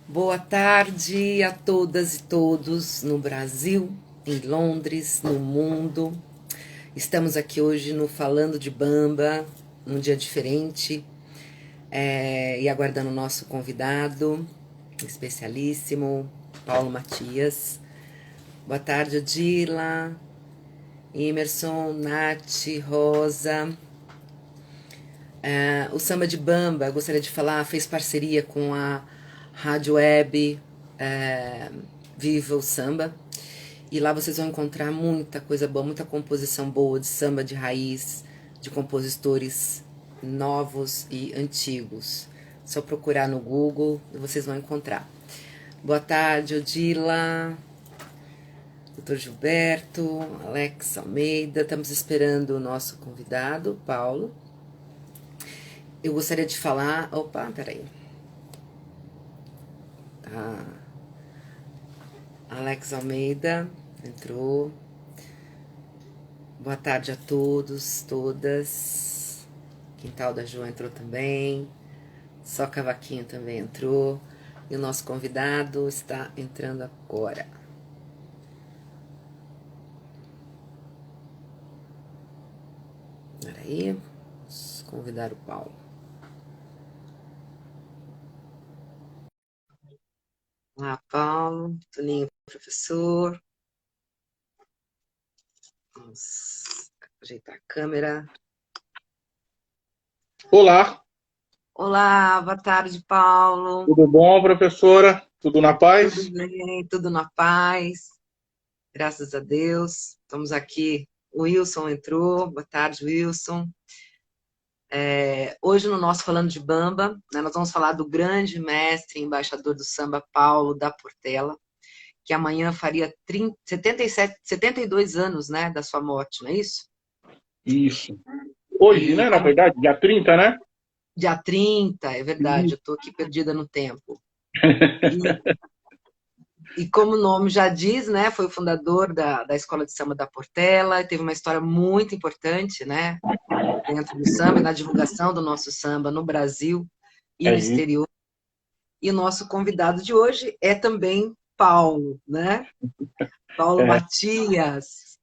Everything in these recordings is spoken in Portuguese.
Boa tarde a todas e todos no Brasil, em Londres, no mundo. Estamos aqui hoje no Falando de Bamba, num dia diferente, e aguardando o nosso convidado especialíssimo, Paulo Matias. Boa tarde, Odila, Emerson, Nath, Rosa. O Samba de Bamba, eu gostaria de falar, fez parceria com a Rádio Web Viva o Samba. E lá vocês vão encontrar muita coisa boa, muita composição boa de samba de raiz, de compositores novos e antigos. Só procurar no Google e vocês vão encontrar. Boa tarde, Odila, Dr. Gilberto, Alex Almeida. Estamos esperando o nosso convidado, Paulo. Eu gostaria de falar... Opa, peraí. Tá. Alex Almeida entrou. Boa tarde a todos, todas. Quintal da João entrou também. Só Cavaquinho também entrou. E o nosso convidado está entrando agora. Peraí. Vamos convidar o Paulo. Olá, Paulo. Toninho, professor. Vamos ajeitar a câmera. Olá. Olá, boa tarde, Paulo. Tudo bom, professora? Tudo na paz? Tudo bem, tudo na paz. Graças a Deus. Estamos aqui. O Wilson entrou. Boa tarde, Wilson. Hoje no nosso Falando de Bamba, né, nós vamos falar do grande mestre e embaixador do samba, Paulo da Portela, que amanhã faria 72 anos, né, da sua morte, não é isso? Isso. Hoje, E né? Na como verdade, dia 30, né? dia 30, é verdade, eu estou aqui perdida no tempo. E como o nome já diz, né, foi o fundador da Escola de Samba da Portela, teve uma história muito importante, né, dentro do samba e na divulgação do nosso samba no Brasil e É no isso. exterior. E o nosso convidado de hoje é também Paulo, né? Paulo É, Matias,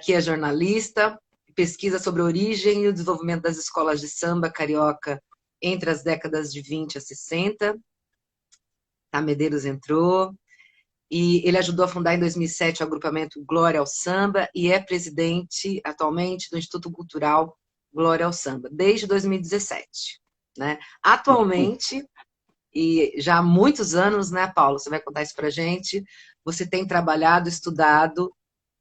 que é jornalista, pesquisa sobre a origem e o desenvolvimento das escolas de samba carioca entre as décadas de 20 a 60. Tá, Medeiros entrou. E ele ajudou a fundar em 2007 o agrupamento Glória ao Samba e é presidente atualmente do Instituto Cultural Glória ao Samba, desde 2017. Né? Atualmente, e já há muitos anos, né, Paulo? Você vai contar isso para a gente. Você tem trabalhado, estudado,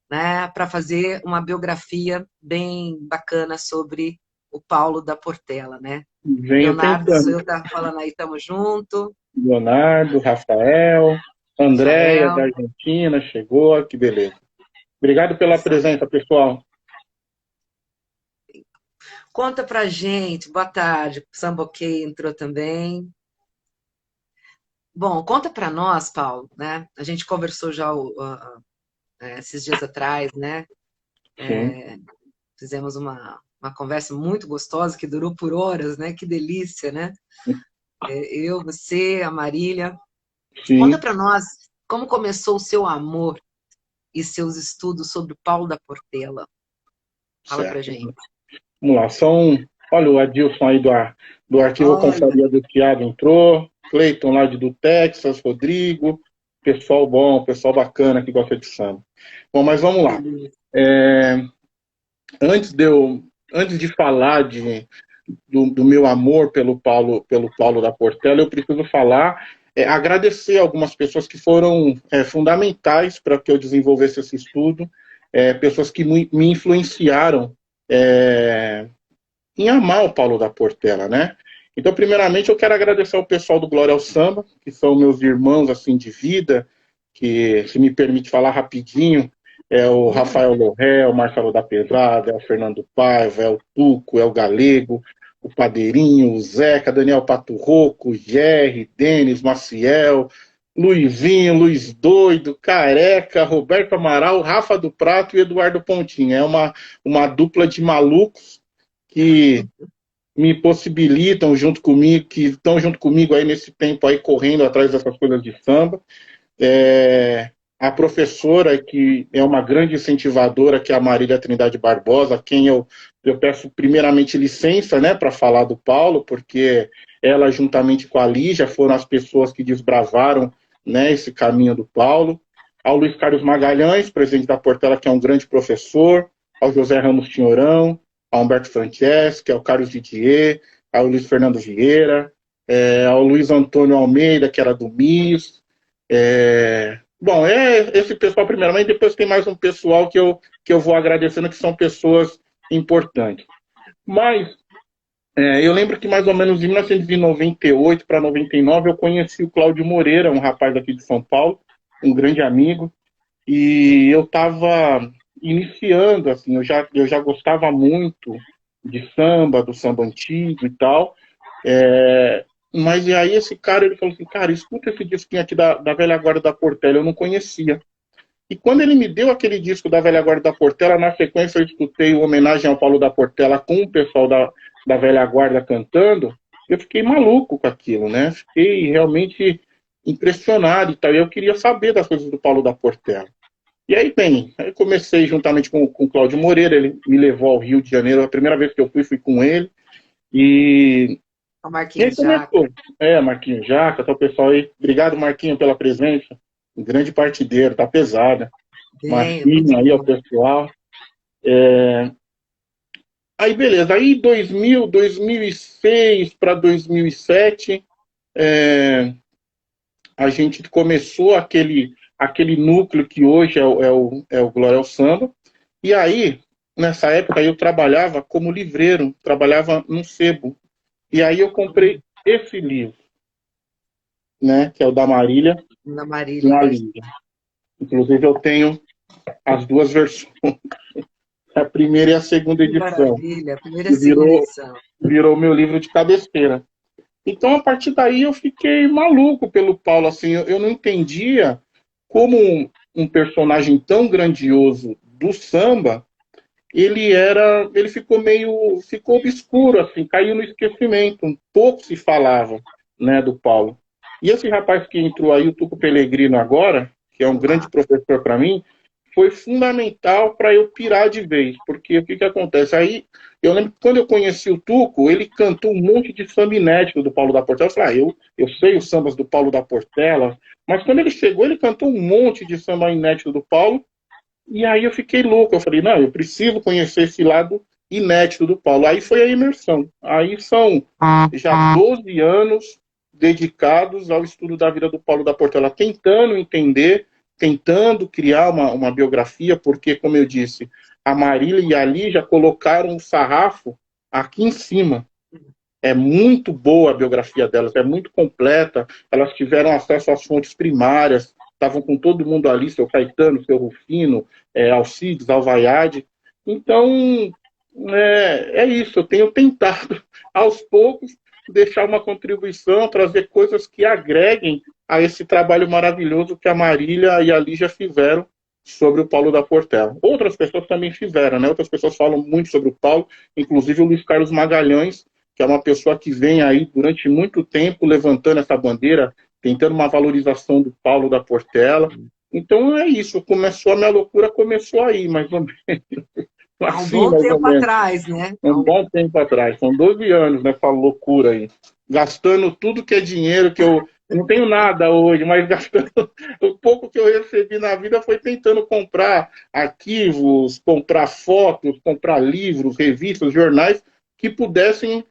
né, para fazer uma biografia bem bacana sobre o Paulo da Portela, né? venho Leonardo, sou tentando. eu, tá falando aí, tamo junto. Leonardo, Rafael, Andréia, da Rafael, Argentina, chegou. Que beleza. Obrigado pela presença, pessoal. conta pra gente. Boa tarde. Samboquei entrou também. Bom, conta para nós, Paulo, né? A gente conversou já esses dias atrás, né? Sim, Fizemos uma conversa muito gostosa que durou por horas, né? Que delícia, né? Eu, você, a Marília. Conta sim, para nós como começou o seu amor e seus estudos sobre Paulo da Portela. Fala pra certo. gente. Vamos lá. Olha, o Adilson aí do Arquivo Olha, Confraria do Thiago entrou. Cleiton lá do Texas, Rodrigo. Pessoal bom, pessoal bacana que gosta de samba. Bom, mas vamos que lá. delícia. Antes de falar do meu amor pelo Paulo da Portela, eu preciso agradecer algumas pessoas que foram fundamentais para que eu desenvolvesse esse estudo, pessoas que me influenciaram é, em amar o Paulo da Portela, né? Então, primeiramente, eu quero agradecer ao pessoal do Glória ao Samba, que são meus irmãos assim de vida, que, se me permite falar rapidinho, é o Rafael Lorré, o Marcelo da Pesada, é o Fernando Paiva, é o Tuco, é o Galego, o Padeirinho, o Zeca, Daniel Paturroco, o Jerry, Denis, Maciel, Luizinho, Luiz Doido, Careca, Roberto Amaral, Rafa do Prato e Eduardo Pontinho. É uma dupla de malucos que me possibilitam junto comigo, que estão junto comigo aí nesse tempo aí correndo atrás dessas coisas de samba. A professora, que é uma grande incentivadora, que é a Marília Trindade Barbosa, a quem eu peço primeiramente licença, né, para falar do Paulo, porque ela, juntamente com a Lígia, foram as pessoas que desbravaram, né, esse caminho do Paulo. Ao Luiz Carlos Magalhães, presidente da Portela, que é um grande professor, ao José Ramos Tinhorão, ao Humberto Franceschi, ao Carlos Didier, ao Luiz Fernando Vieira, ao Luiz Antônio Almeida, que era do MIS, bom, esse pessoal primeiramente, depois tem mais um pessoal que eu vou agradecendo, que são pessoas importantes. Mas eu lembro que mais ou menos em 1998 para 99 eu conheci o Cláudio Moreira, um rapaz aqui de São Paulo, um grande amigo, e eu estava iniciando, assim, eu já gostava muito de samba, do samba antigo e tal, mas e aí esse cara, ele falou assim, cara, escuta esse disquinho aqui da Velha Guarda da Portela, eu não conhecia. E quando ele me deu aquele disco da Velha Guarda da Portela, na sequência eu escutei o homenagem ao Paulo da Portela com o pessoal da Velha Guarda cantando, eu fiquei maluco com aquilo, né? Fiquei realmente impressionado e tal. E eu queria saber das coisas do Paulo da Portela. E aí, bem, aí comecei juntamente com o Cláudio Moreira, ele me levou ao Rio de Janeiro, a primeira vez que eu fui, fui com ele. E O e aí Marquinhos Jaca. começou. Marquinhos Jaca, tá o pessoal aí. Obrigado, Marquinho, pela presença. Um grande partideiro, tá pesada. Bem, é muito Marquinho aí, ao bom. pessoal. Aí, beleza. Aí, 2006 para 2007, a gente começou aquele núcleo que hoje é o Glória ao Samba. E aí, nessa época, eu trabalhava como livreiro, trabalhava num sebo. E aí eu comprei esse livro, né, que é o da Marília, Na Marília, com a né? Lígia. Inclusive, eu tenho as duas versões, a primeira e a segunda Que edição, maravilha. Primeira e que segunda edição. virou meu livro de cabeceira. Então, a partir daí, eu fiquei maluco pelo Paulo. Assim, eu não entendia como um personagem tão grandioso do samba, ele ficou obscuro, assim, caiu no esquecimento. Um pouco se falava, né, do Paulo. E esse rapaz que entrou aí, o Tuco Pellegrino agora, que é um grande Uau. professor para mim, foi fundamental para eu pirar de vez, porque o que acontece? Aí, eu lembro que quando eu conheci o Tuco, ele cantou um monte de samba inédito do Paulo da Portela. Eu falei, eu sei os sambas do Paulo da Portela, mas quando ele chegou, ele cantou um monte de samba inédito do Paulo, e aí eu fiquei louco. Eu falei, não, eu preciso conhecer esse lado inédito do Paulo. Aí foi a imersão. Aí são já 12 anos dedicados ao estudo da vida do Paulo da Portela, tentando entender, tentando criar uma biografia, porque, como eu disse, a Marília e a Lígia colocaram o sarrafo aqui em cima. É muito boa a biografia delas, é muito completa. Elas tiveram acesso às fontes primárias, estavam com todo mundo ali, seu Caetano, seu Rufino, Alcides, Alvaiade. Então, é isso. Eu tenho tentado, aos poucos, deixar uma contribuição, trazer coisas que agreguem a esse trabalho maravilhoso que a Marília e a Lígia fizeram sobre o Paulo da Portela. Outras pessoas também fizeram, né? Outras pessoas falam muito sobre o Paulo, inclusive o Luiz Carlos Magalhães, que é uma pessoa que vem aí durante muito tempo levantando essa bandeira, tentando uma valorização do Paulo da Portela. Então é isso, a minha loucura começou aí, mais ou menos. Há um Assim, bom mais ou tempo menos. atrás, né? Um bom tempo atrás, são 12 anos nessa loucura aí. Gastando tudo que é dinheiro, que eu não tenho nada hoje, mas gastando o pouco que eu recebi na vida foi tentando comprar arquivos, comprar fotos, comprar livros, revistas, jornais que pudessem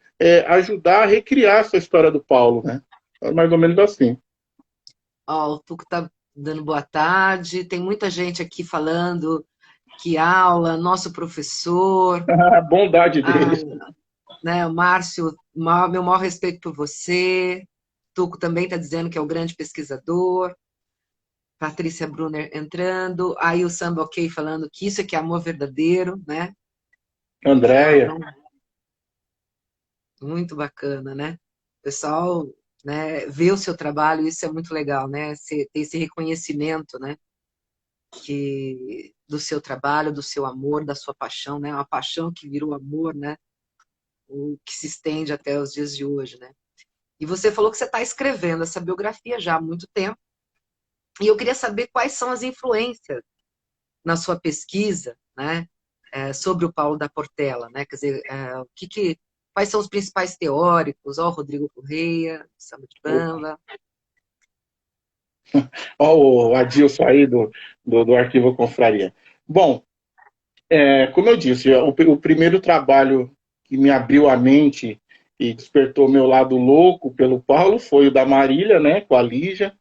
ajudar a recriar essa história do Paulo, né? É mais ou menos assim. Ó, o Tuco tá dando boa tarde. Tem muita gente aqui falando que aula, nosso professor, A bondade ah, deles. né, o Márcio, meu maior respeito por você. Tuco também está dizendo que é o grande pesquisador. Patrícia Brunner entrando. Aí o Samba Ok falando que isso é que é amor verdadeiro, né? Andréia. Então, muito bacana, né? O pessoal, né, vê o seu trabalho, isso é muito legal, né? Ter esse reconhecimento, né? Do seu trabalho, do seu amor, da sua paixão, né? Uma paixão que virou amor, né? o que se estende até os dias de hoje, né? E você falou que você está escrevendo essa biografia já há muito tempo, e eu queria saber quais são as influências na sua pesquisa, né, sobre o Paulo da Portela, né? Quer dizer, quais são os principais teóricos? Ó, o Rodrigo Correia, Samba de Bamba. Ó, o Adilson aí do Arquivo Confraria. Bom, como eu disse, o primeiro trabalho que me abriu a mente e despertou meu lado louco pelo Paulo foi o da Marília, né, com a Lígia.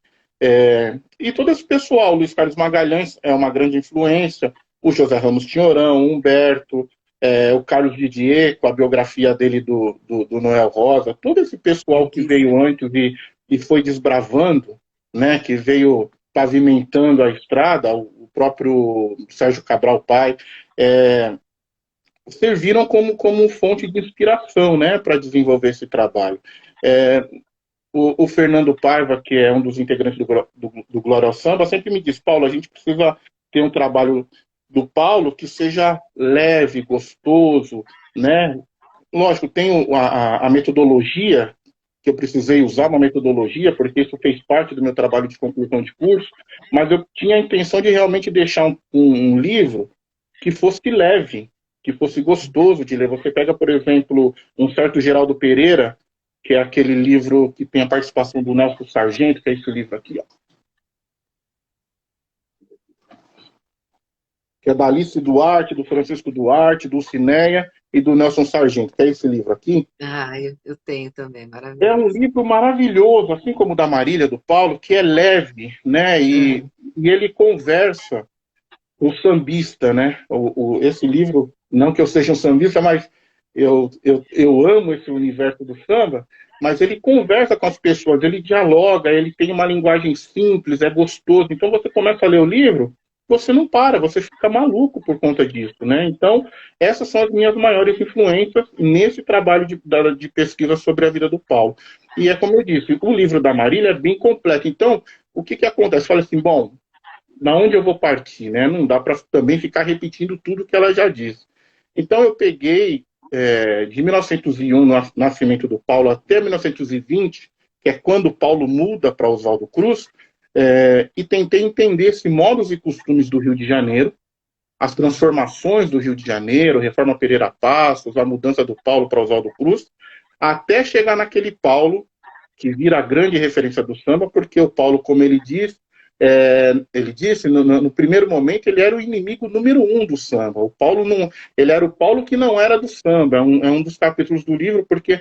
E todo esse pessoal, Luiz Carlos Magalhães é uma grande influência, o José Ramos Tinhorão, o Humberto, o Carlos Didier, com a biografia dele do Noel Rosa, todo esse pessoal que veio antes e foi desbravando, né, que veio pavimentando a estrada, o próprio Sérgio Cabral Pai, serviram como fonte de inspiração, né, para desenvolver esse trabalho. O Fernando Paiva, que é um dos integrantes do Glória ao Samba, sempre me diz: Paulo, a gente precisa ter um trabalho do Paulo que seja leve, gostoso, né? Lógico, tem a metodologia, que eu precisei usar uma metodologia, porque isso fez parte do meu trabalho de conclusão de curso, mas eu tinha a intenção de realmente deixar um livro que fosse leve, que fosse gostoso de ler. Você pega, por exemplo, um certo Geraldo Pereira, que é aquele livro que tem a participação do Nelson Sargento, que é esse livro aqui, ó. Que é da Alice Duarte, do Francisco Duarte, do Cineia e do Nelson Sargento, que é esse livro aqui. Ah, eu tenho também, maravilhoso. É um livro maravilhoso, assim como o da Marília, do Paulo, que é leve, né? E ele conversa com o sambista, né? Esse livro, não que eu seja um sambista, mas eu amo esse universo do samba, mas ele conversa com as pessoas, ele dialoga, ele tem uma linguagem simples, é gostoso. Então você começa a ler o livro, você não para, você fica maluco por conta disso, né? Então, essas são as minhas maiores influências nesse trabalho de pesquisa sobre a vida do Paulo. E é como eu disse, o livro da Marília é bem completo. Então, o que acontece? Fala assim, bom, na onde eu vou partir, né? Não dá para também ficar repetindo tudo que ela já disse. Então, eu peguei de 1901, no nascimento do Paulo, até 1920, que é quando o Paulo muda para Oswaldo Cruz, e tentei entender esse modos e costumes do Rio de Janeiro, as transformações do Rio de Janeiro, Reforma Pereira Passos, a mudança do Paulo para Oswaldo Cruz, até chegar naquele Paulo que vira a grande referência do samba, porque o Paulo, como ele disse, no primeiro momento, ele era o inimigo número 1 do samba. O Paulo não, ele era o Paulo que não era do samba. É um dos capítulos do livro, porque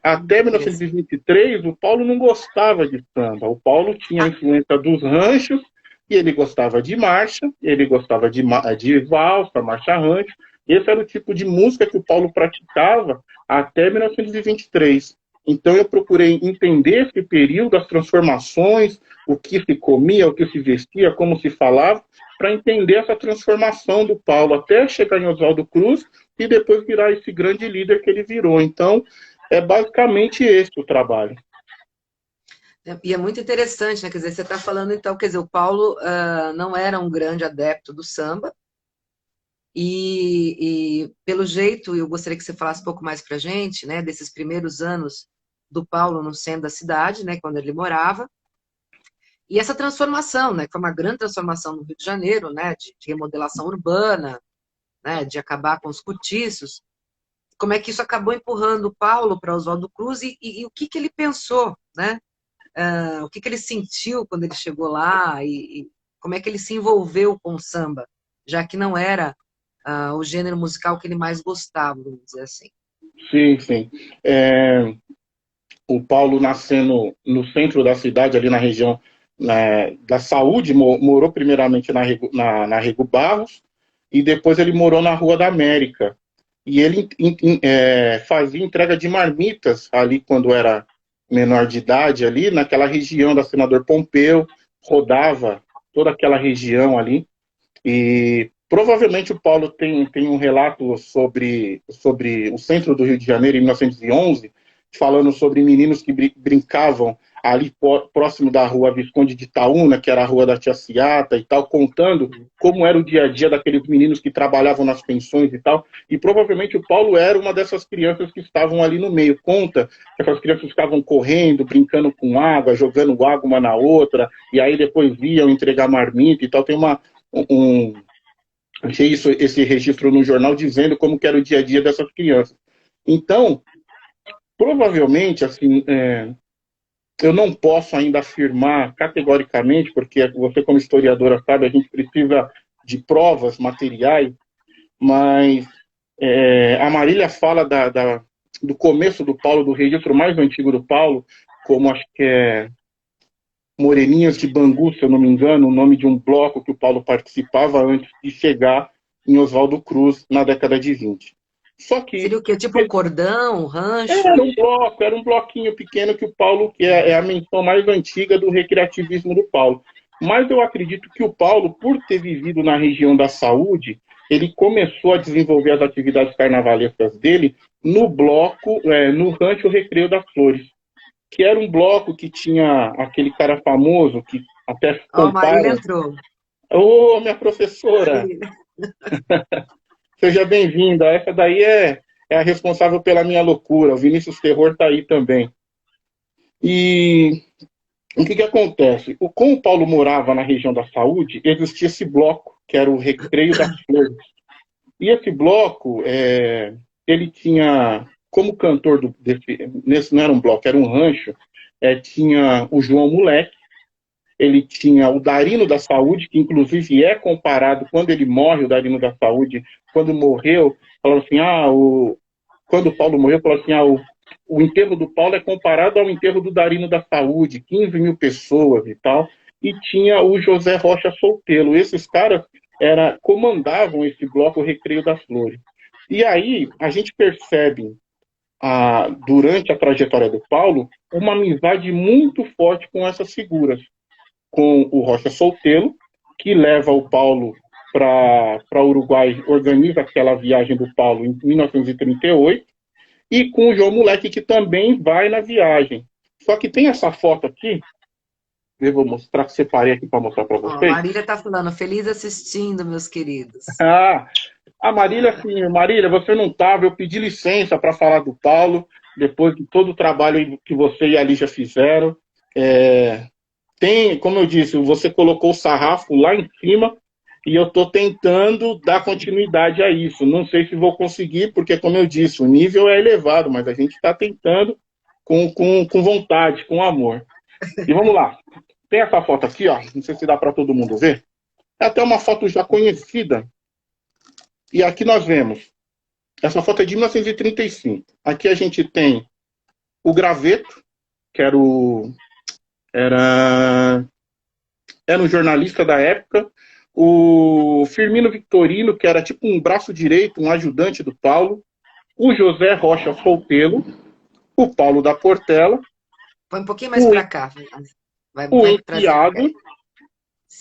até 1923 o Paulo não gostava de samba. O Paulo tinha a influência dos ranchos, e ele gostava de marcha, ele gostava de valsa, marcha-rancho. Esse era o tipo de música que o Paulo praticava até 1923. Então eu procurei entender esse período, as transformações, o que se comia, o que se vestia, como se falava, para entender essa transformação do Paulo, até chegar em Oswaldo Cruz e depois virar esse grande líder que ele virou. Então, é basicamente esse o trabalho. E é muito interessante, né? Quer dizer, você está falando, então, quer dizer, o Paulo não era um grande adepto do samba, e pelo jeito, eu gostaria que você falasse um pouco mais para a gente, né, desses primeiros anos do Paulo no centro da cidade, né, quando ele morava, e essa transformação, né, que foi uma grande transformação no Rio de Janeiro, né, de remodelação urbana, né, de acabar com os cortiços. Como é que isso acabou empurrando o Paulo para Oswaldo Cruz e o que ele pensou, né? O que ele sentiu quando ele chegou lá e como é que ele se envolveu com o samba, já que não era o gênero musical que ele mais gostava, vamos dizer assim. Sim, sim. O Paulo, nascendo no centro da cidade, ali na região da Saúde, morou primeiramente na Rego Barros, e depois ele morou na Rua da América. E ele fazia entrega de marmitas ali quando era menor de idade, ali naquela região da Senador Pompeu, rodava toda aquela região ali. E provavelmente o Paulo tem um relato sobre o centro do Rio de Janeiro em 1911, falando sobre meninos que brincavam ali próximo da rua Visconde de Itaúna, que era a rua da Tia Ciata e tal, contando como era o dia a dia daqueles meninos que trabalhavam nas pensões e tal, e provavelmente o Paulo era uma dessas crianças que estavam ali no meio. Conta que essas crianças ficavam correndo, brincando com água, jogando água uma na outra, e aí depois iam entregar marmita e tal. Tem achei esse registro no jornal dizendo como que era o dia a dia dessas crianças. Então, provavelmente, assim, eu não posso ainda afirmar categoricamente, porque você, como historiadora, sabe, a gente precisa de provas materiais, mas a Marília fala do começo do Paulo, do registro mais antigo do Paulo, como acho que é Moreninhas de Bangu, se eu não me engano, o nome de um bloco que o Paulo participava antes de chegar em Oswaldo Cruz na década de 20. Só que Seria o quê? Tipo um cordão, um rancho? era um bloquinho pequeno que o Paulo, que é a menção mais antiga do recreativismo do Paulo. Mas eu acredito que o Paulo, por ter vivido na região da saúde, ele começou a desenvolver as atividades carnavalescas dele no bloco, no Rancho Recreio das Flores, que era um bloco que tinha aquele cara famoso que até Ó, a Marília compara. entrou. Ô, minha professora, seja bem-vinda. Essa daí é a responsável pela minha loucura. O Vinícius Terror está aí também. E o que acontece? Como o Paulo morava na região da saúde, existia esse bloco, que era o Recreio das Flores. E esse bloco, ele tinha, como cantor nesse não era um bloco, era um rancho, tinha o João Moleque, ele tinha o Darino da Saúde, que inclusive é comparado, quando ele morre, o Darino da Saúde, quando morreu, falaram assim, quando o Paulo morreu, falaram assim, o enterro do Paulo é comparado ao enterro do Darino da Saúde, 15 mil pessoas e tal, e tinha o José Rocha Soltelo. Esses caras comandavam esse bloco Recreio das Flores. E aí a gente percebe, durante a trajetória do Paulo, uma amizade muito forte com essas figuras, com o Rocha Soltelo, que leva o Paulo para o Uruguai, organiza aquela viagem do Paulo em 1938, e com o João Moleque, que também vai na viagem. Só que tem essa foto aqui, eu vou mostrar, separei aqui para mostrar para Ó, a vocês. Marília tá falando, feliz assistindo, meus queridos. A Marília, assim, Marília, você não estava, eu pedi licença para falar do Paulo, depois de todo o trabalho que você e a Lígia fizeram. Como eu disse, você colocou o sarrafo lá em cima e eu estou tentando dar continuidade a isso. Não sei se vou conseguir, porque, como eu disse, o nível é elevado, mas a gente está tentando com vontade, com amor. E vamos lá. Tem essa foto aqui, ó. Não sei se dá para todo mundo ver. É até uma foto já conhecida. E aqui nós vemos. Essa foto é de 1935. Aqui a gente tem o Graveto, que era um jornalista da época, o Firmino Victorino, que era tipo um braço direito, um ajudante do Paulo, o José Rocha Soltelo, o Paulo da Portela, Põe um pouquinho mais para cá. o Vai trazer pra cá. Enfiado,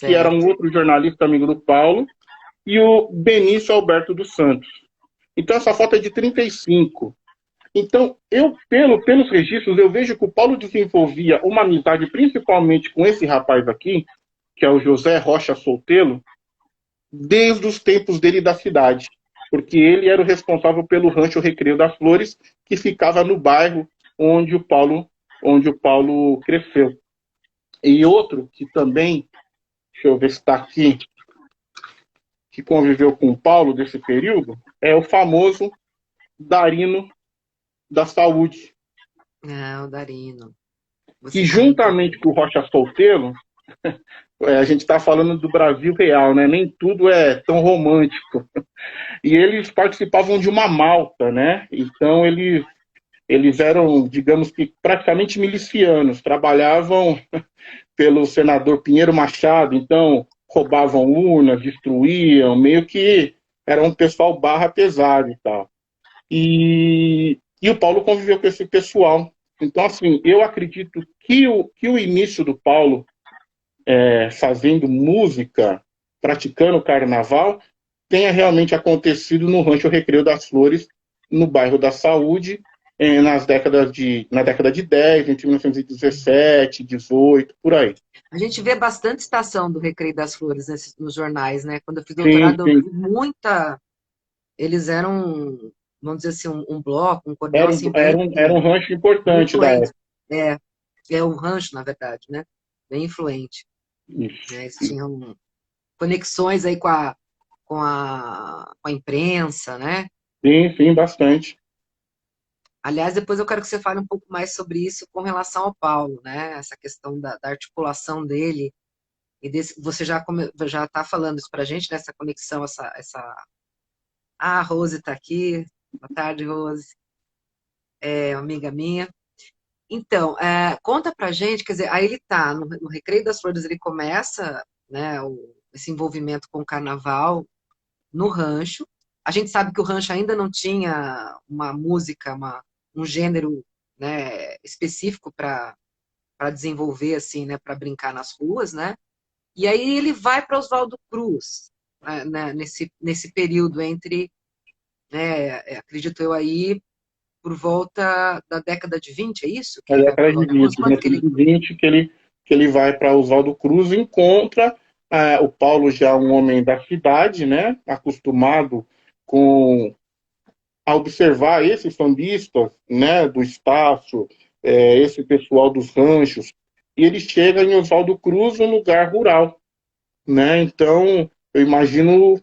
que era um Certo. outro jornalista amigo do Paulo, e o Benício Alberto dos Santos. Então essa foto é de 35. Então, pelos registros, eu vejo que o Paulo desenvolvia uma amizade principalmente com esse rapaz aqui, que é o José Rocha Soltelo, desde os tempos dele da cidade, porque ele era o responsável pelo Rancho Recreio das Flores, que ficava no bairro onde o Paulo cresceu. E outro que também, deixa eu ver se está aqui, que conviveu com o Paulo desse período, é o famoso Darino da Saúde. O Darino. Que juntamente com o Rocha Soltelo, a gente está falando do Brasil real, né? Nem tudo é tão romântico. E eles participavam de uma malta, né? Então eles eram, digamos que, praticamente milicianos, trabalhavam pelo senador Pinheiro Machado, então roubavam urnas, destruíam, meio que era um pessoal barra pesada e tal. E o Paulo conviveu com esse pessoal. Então, assim, eu acredito que o início do Paulo fazendo música, praticando carnaval, tenha realmente acontecido no Rancho Recreio das Flores, no bairro da Saúde, na década de 10, entre 1917, 18, por aí. A gente vê bastante citação do Recreio das Flores nos jornais, né? Quando eu fiz Sim, doutorado, eu sim. vi muita. Eles eram, vamos dizer assim, um bloco, um cordel Era, assim, era, bem, era um rancho bem importante da influente. época. É, é um rancho, na verdade, né? Bem influente. Isso. Né? Eles tinham conexões aí com a imprensa, né? Sim, sim, bastante. Aliás, depois eu quero que você fale um pouco mais sobre isso com relação ao Paulo, né? Essa questão da articulação dele e você já está falando isso para a gente, nessa conexão, Ah, a Rose está aqui. Boa tarde, Rose, amiga minha. Então, conta pra gente, quer dizer, aí ele tá no Recreio das Flores, ele começa, né, esse envolvimento com o carnaval no rancho. A gente sabe que o rancho ainda não tinha uma música, um gênero, né, específico para desenvolver, assim, né, para brincar nas ruas, né? E aí ele vai para Oswaldo Cruz, né, nesse período entre, né, acredito eu aí, por volta da década de 20, é isso? Que Na ele vai para década de Oswaldo Cruz? 20, Quando que ele... 1920, que ele vai para Oswaldo Cruz e encontra o Paulo já um homem da cidade, né, acostumado com a observar esses sambistas, né, do Estácio, esse pessoal dos ranchos, e ele chega em Oswaldo Cruz, um lugar rural, né? Então, eu imagino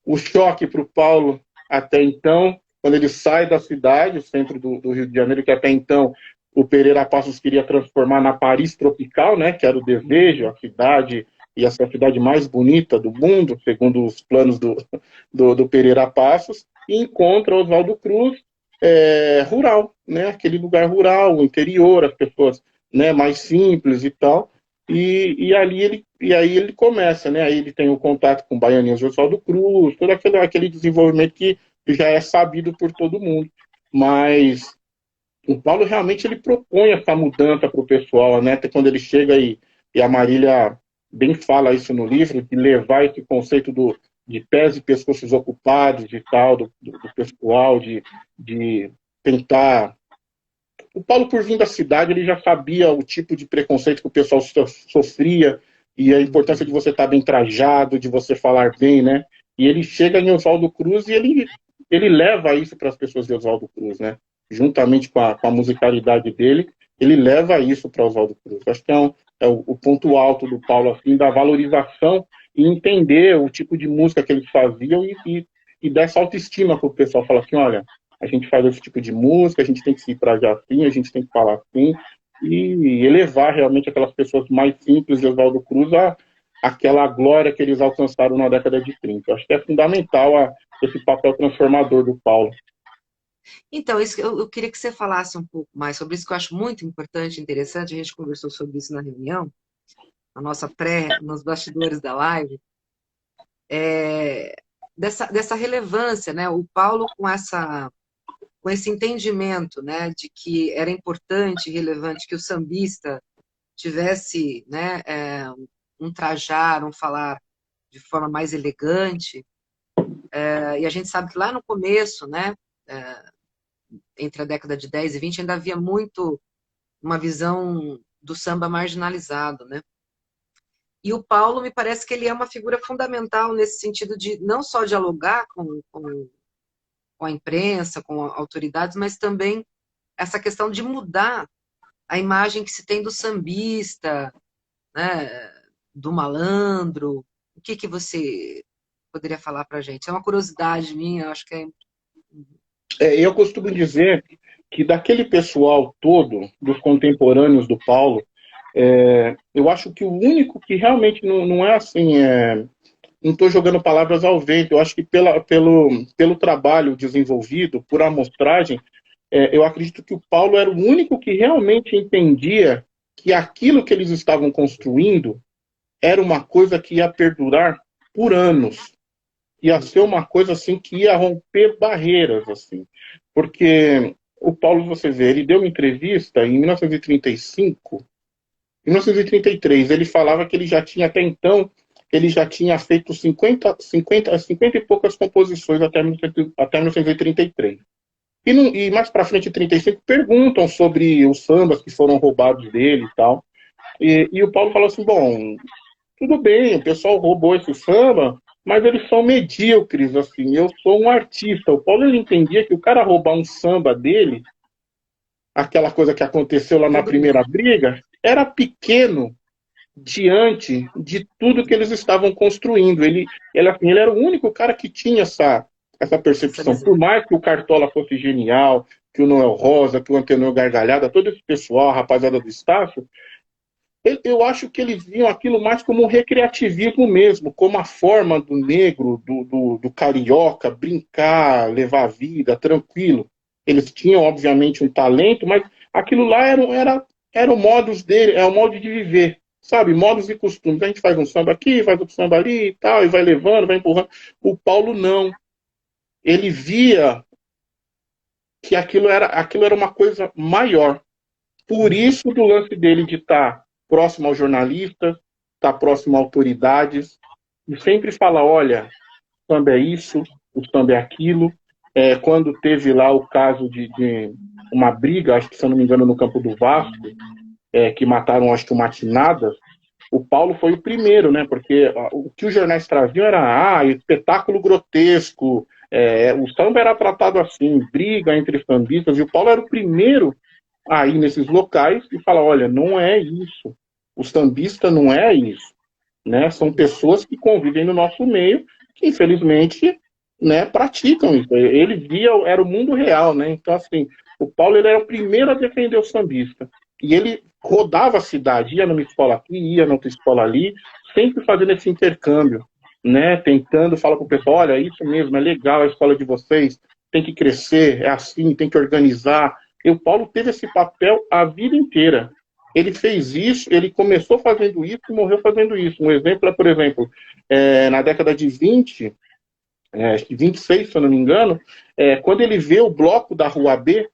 o choque para o Paulo até então, quando ele sai da cidade, o centro do Rio de Janeiro, que até então o Pereira Passos queria transformar na Paris tropical, né? Que era o desejo, a cidade e essa cidade mais bonita do mundo, segundo os planos do Pereira Passos, e encontra Oswaldo Cruz rural, né? Aquele lugar rural, o interior, as pessoas, né, mais simples e tal. E aí ele começa, né? Aí ele tem o contato com Baianinhos de Oswaldo Cruz, todo aquele desenvolvimento que já é sabido por todo mundo. Mas o Paulo realmente ele propõe essa mudança para o pessoal, né? Até quando ele chega e a Marília bem fala isso no livro, de levar esse conceito de pés e pescoços ocupados e tal, do pessoal, de tentar. O Paulo, por vir da cidade, ele já sabia o tipo de preconceito que o pessoal sofria e a importância de você estar bem trajado, de você falar bem, né? E ele chega em Oswaldo Cruz e ele leva isso para as pessoas de Oswaldo Cruz, né? Juntamente com a musicalidade dele, ele leva isso para Oswaldo Cruz. Acho que o ponto alto do Paulo, assim, da valorização e entender o tipo de música que eles faziam e dessa autoestima para o pessoal. Falar assim, olha, a gente faz esse tipo de música, a gente tem que se trajar assim, a gente tem que falar assim, e elevar realmente aquelas pessoas mais simples de Oswaldo Cruz àquela glória que eles alcançaram na década de 30. Eu acho que é fundamental esse papel transformador do Paulo. Então, isso, eu queria que você falasse um pouco mais sobre isso, que eu acho muito importante e interessante. A gente conversou sobre isso na reunião, nos bastidores da live, é, dessa relevância, né? O Paulo com esse entendimento, né, de que era importante e relevante que o sambista tivesse, né, um trajar, um falar de forma mais elegante. E a gente sabe que lá no começo, né, entre a década de 10 e 20, ainda havia muito uma visão do samba marginalizado, né? E o Paulo, me parece que ele é uma figura fundamental nesse sentido de não só dialogar com a imprensa, com autoridades, mas também essa questão de mudar a imagem que se tem do sambista, né, do malandro. O que você poderia falar para a gente? É uma curiosidade minha, acho que é... Eu costumo dizer que daquele pessoal todo, dos contemporâneos do Paulo, eu acho que o único que realmente não é assim, não estou jogando palavras ao vento, eu acho que pelo trabalho desenvolvido, por amostragem, eu acredito que o Paulo era o único que realmente entendia que aquilo que eles estavam construindo era uma coisa que ia perdurar por anos. Ia ser uma coisa assim que ia romper barreiras, assim. Porque o Paulo, você vê, ele deu uma entrevista em 1935, em 1933, ele falava que ele já tinha, até então, ele já tinha feito 50 e poucas composições até 1933. E mais para frente, em 35, perguntam sobre os sambas que foram roubados dele e tal. E o Paulo falou assim, bom, tudo bem, o pessoal roubou esse samba, mas eles são medíocres, assim, eu sou um artista. O Paulo, ele entendia que o cara roubar um samba dele, aquela coisa que aconteceu lá na Tudo primeira bem. briga, era pequeno diante de tudo que eles estavam construindo. Ele era o único cara que tinha essa Essa percepção. visão. Por mais que o Cartola fosse genial, que o Noel Rosa, que o Antenor Gargalhada, todo esse pessoal, a rapaziada do Estácio, eu acho que eles viam aquilo mais como um recreativismo mesmo, como a forma do negro, do carioca, brincar, levar a vida tranquilo. Eles tinham, obviamente, um talento, mas aquilo lá era o modus dele, é o modo de viver, sabe? Modos e costumes. A gente faz um samba aqui, faz outro samba ali e tal, e vai levando, vai empurrando. O Paulo não. Ele via que aquilo era uma coisa maior. Por Uhum. isso, do lance dele de estar próximo aos jornalistas, estar próximo a autoridades, e sempre fala: olha, o samba é isso, o samba é aquilo. Quando teve lá o caso de uma briga, acho que se eu não me engano, no campo do Vasco, que mataram, acho que o Matinadas, o Paulo foi o primeiro, né? Porque o que os jornais traziam era espetáculo grotesco, o samba era tratado assim, briga entre sambistas, e o Paulo era o primeiro a ir nesses locais e falar, olha, não é isso. O sambista não é isso, né? São Uhum. pessoas que convivem no nosso meio, que infelizmente, né, praticam isso. Ele via, era o mundo real, né? Então, assim, o Paulo ele era o primeiro a defender o sambista. E ele rodava a cidade, ia numa escola aqui, ia noutra escola ali, sempre fazendo esse intercâmbio, né? Tentando falar para o pessoal, olha, isso mesmo, é legal a escola de vocês, tem que crescer, é assim, tem que organizar. E o Paulo teve esse papel a vida inteira. Ele fez isso, ele começou fazendo isso e morreu fazendo isso. Um exemplo é, por exemplo, na década de 20, acho que 26, se eu não me engano, quando ele vê o bloco da Rua B,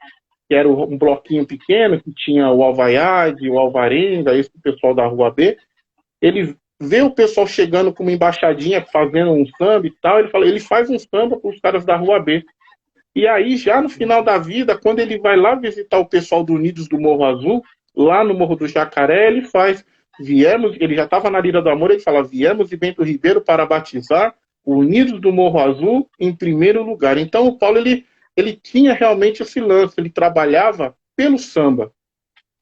que era um bloquinho pequeno, que tinha o Alvaiade, o Alvarenga, esse pessoal da Rua B, ele vê o pessoal chegando com uma embaixadinha, fazendo um samba e tal, ele fala, ele faz um samba para os caras da Rua B. E aí, já no final da vida, quando ele vai lá visitar o pessoal do Unidos do Morro Azul, lá no Morro do Jacaré, ele faz. Viemos, ele já estava na Lira do Amor, ele fala: viemos de Bento Ribeiro para batizar o Unidos do Morro Azul em primeiro lugar. Então, o Paulo ele tinha realmente esse lance, ele trabalhava pelo samba.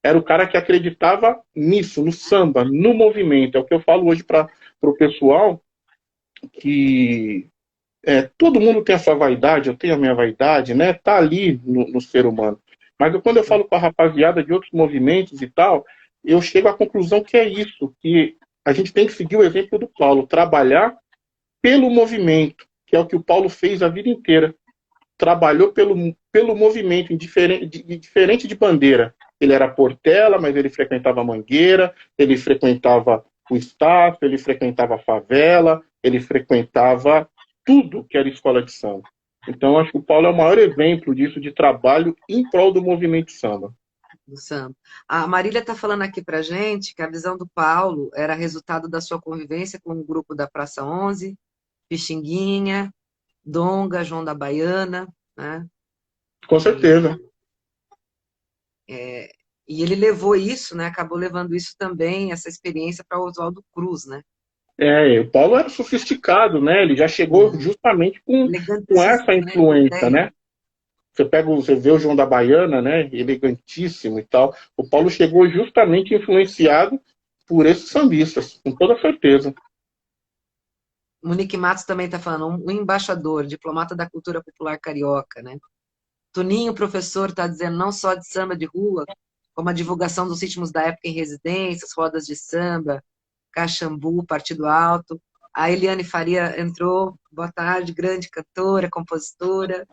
Era o cara que acreditava nisso, no samba, no movimento. É o que eu falo hoje para o pessoal, que todo mundo tem a sua vaidade, eu tenho a minha vaidade, né? Tá ali no ser humano. Mas quando eu falo com a rapaziada de outros movimentos e tal, eu chego à conclusão que é isso, que a gente tem que seguir o exemplo do Paulo, trabalhar pelo movimento, que é o que o Paulo fez a vida inteira. Trabalhou pelo movimento, diferente de bandeira. Ele era Portela, mas ele frequentava Mangueira, ele frequentava o Estácio, ele frequentava a favela, ele frequentava tudo que era escola de samba. Então, acho que o Paulo é o maior exemplo disso, de trabalho em prol do movimento samba. Do samba. A Marília está falando aqui para gente que a visão do Paulo era resultado da sua convivência com o grupo da Praça 11, Pixinguinha, Donga, João da Baiana, né? Com E, certeza. é, e ele levou isso, né? Acabou levando isso também, essa experiência para o Oswaldo Cruz, né? O Paulo era sofisticado, né? Ele já chegou Uhum. justamente com essa Elegantíssimo, né? influência, Ideia. né? Você vê o João da Baiana, né? Elegantíssimo e tal. O Paulo chegou justamente influenciado por esses sambistas, com toda certeza. Monique Matos também está falando, um embaixador, diplomata da cultura popular carioca, né? Toninho, professor, está dizendo não só de samba de rua, como a divulgação dos ritmos da época em residências, rodas de samba, Caxambu, Partido Alto. A Eliane Faria entrou, boa tarde, grande cantora, compositora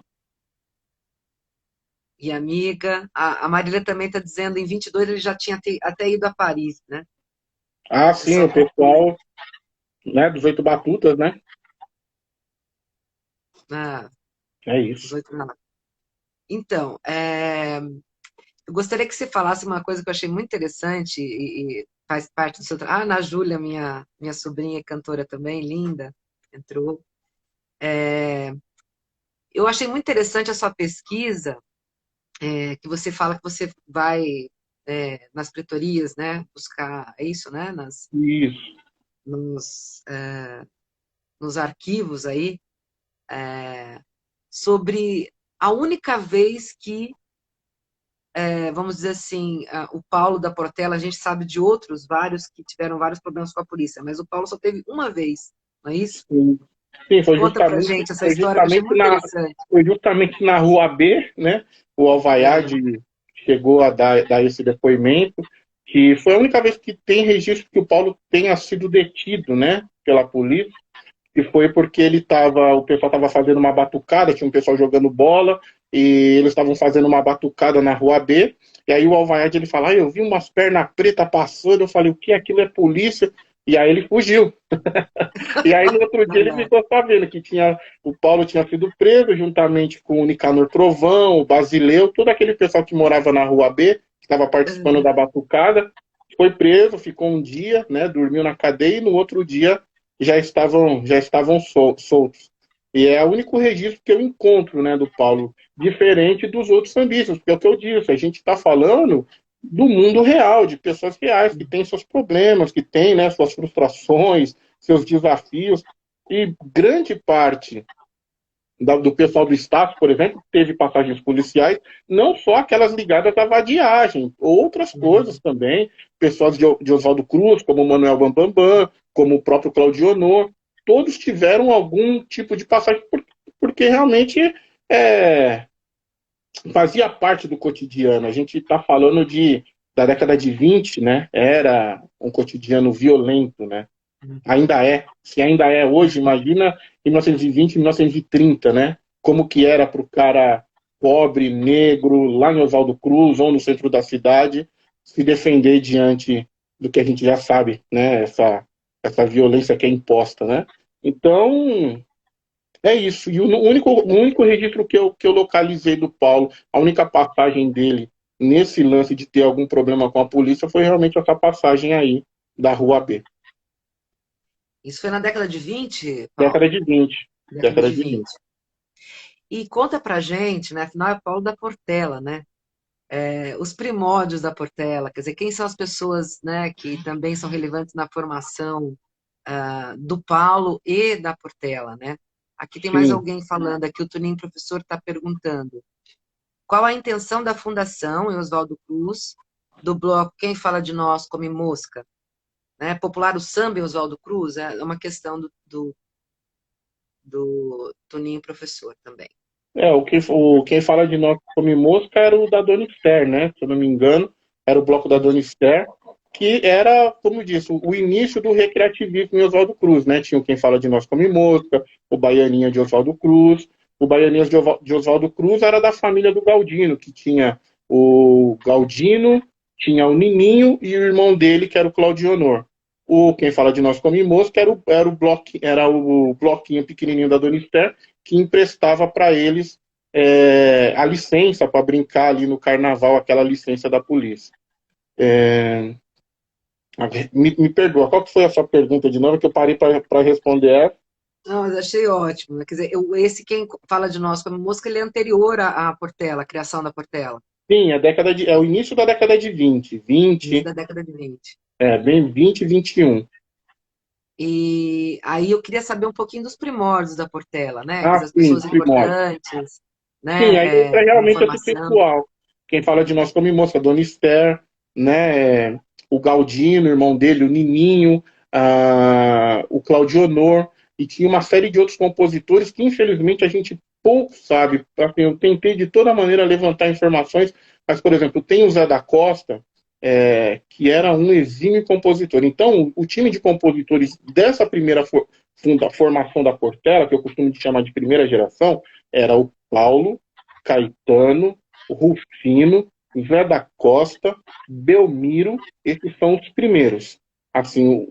e amiga. A Marília também está dizendo, em 22 ele já tinha até ido a Paris, né? Ah, O sim, pessoal o conclui. pessoal, né, dos Oito Batutas, né? Ah, É isso. 18 não. Então, eu gostaria que você falasse uma coisa que eu achei muito interessante e faz parte do seu trabalho. Ah, Ana Júlia, minha sobrinha, cantora também, linda, entrou. Eu achei muito interessante a sua pesquisa, que você fala que você vai nas pretorias, né, buscar, é isso, né, Isso. nos, nos arquivos aí, sobre a única vez que, vamos dizer assim, o Paulo da Portela, a gente sabe de outros vários que tiveram vários problemas com a polícia, mas o Paulo só teve uma vez, não é isso? Sim, sim, Conta pra gente essa foi história que eu achei justamente muito interessante. foi justamente na Rua B, né? O É, Alvaiade chegou a dar esse depoimento, que foi a única vez que tem registro que o Paulo tenha sido detido, né, pela polícia, e foi porque o pessoal estava fazendo uma batucada, tinha um pessoal jogando bola, e eles estavam fazendo uma batucada na Rua B, e aí o Alvaiade ele fala, eu vi umas pernas pretas passando, eu falei, o que aquilo é polícia? E aí ele fugiu. E aí, no outro dia, ele ficou sabendo que o Paulo tinha sido preso, juntamente com o Nicanor Trovão, o Basileu, todo aquele pessoal que morava na Rua B, que estava participando da batucada, foi preso, ficou um dia, né, dormiu na cadeia, e no outro dia já estavam soltos. E é o único registro que eu encontro, né, do Paulo, diferente dos outros sambistas, porque é o que eu disse, a gente está falando do mundo real, de pessoas reais, que têm seus problemas, que têm, né, suas frustrações, seus desafios, e grande parte do pessoal do staff, por exemplo, teve passagens policiais, não só aquelas ligadas à vadiagem, outras coisas também, pessoas de Oswaldo Cruz, como o Manuel Bambambam, como o próprio Claudio Honor, todos tiveram algum tipo de passagem, porque realmente é, fazia parte do cotidiano. A gente está falando da década de 20, né? Era um cotidiano violento, né? Ainda é. Se ainda é hoje, imagina em 1920, 1930, né? Como que era para o cara pobre, negro, lá em Oswaldo Cruz ou no centro da cidade, se defender diante do que a gente já sabe, né? Essa violência que é imposta, né? Então, é isso. E o único registro que eu localizei do Paulo, a única passagem dele nesse lance de ter algum problema com a polícia foi realmente essa passagem aí da Rua B. isso foi na década de 20, Década Paulo? de 20. Década Década de de 20. 20. E conta pra gente, né? Afinal, é Paulo da Portela, né? Os primórdios da Portela, quer dizer, quem são as pessoas, né, que também são relevantes na formação do Paulo e da Portela, né? Aqui tem mais Sim. alguém falando, aqui o Toninho Professor está perguntando. Qual a intenção da fundação, em Oswaldo Cruz, do bloco Quem Fala de Nós Come Mosca? Né? Popular o samba em Oswaldo Cruz? É uma questão do Toninho Professor também. Quem fala de nós come mosca era o da Dona Esther, né? Se eu não me engano, era o bloco da Dona Esther, que era, como disse, o início do recreativismo em Oswaldo Cruz, né? Tinha o Quem Fala de Nós Come Mosca, o Baianinha de Oswaldo Cruz. O Baianinha de Oswaldo Cruz era da família do Galdino, que tinha o Galdino, tinha o Nininho e o irmão dele, que era o Claudio Honor. O Quem Fala de Nós Come Mosca era o bloquinho pequenininho da Dona Esther, que emprestava para eles a licença para brincar ali no carnaval, aquela licença da polícia. Me perdoa, qual que foi a sua pergunta de novo que eu parei para responder essa? Não, mas achei ótimo, né? Quer dizer, esse Quem Fala de Nós Come Mosca, ele é anterior à Portela, à criação da Portela. Sim, é o início da década de 20, Início 20, da década de 20. bem 20 e 21. E aí eu queria saber um pouquinho dos primórdios da Portela, né? Quer Ah, dizer, as sim, pessoas primórdio. importantes, Sim, aí né? entra Na realmente esse formação. pessoal. Quem fala de nós come moça, a Dona Esther, né? O Galdino, irmão dele, o Nininho, o Claudio Honor, e tinha uma série de outros compositores que, infelizmente, a gente pouco sabe. Assim, eu tentei de toda maneira levantar informações, mas, por exemplo, tem o Zé da Costa, que era um exímio compositor. Então, o time de compositores dessa primeira formação da Portela, que eu costumo chamar de primeira geração, era o Paulo, Caetano, Rufino, Zé da Costa, Belmiro, esses são os primeiros. Assim,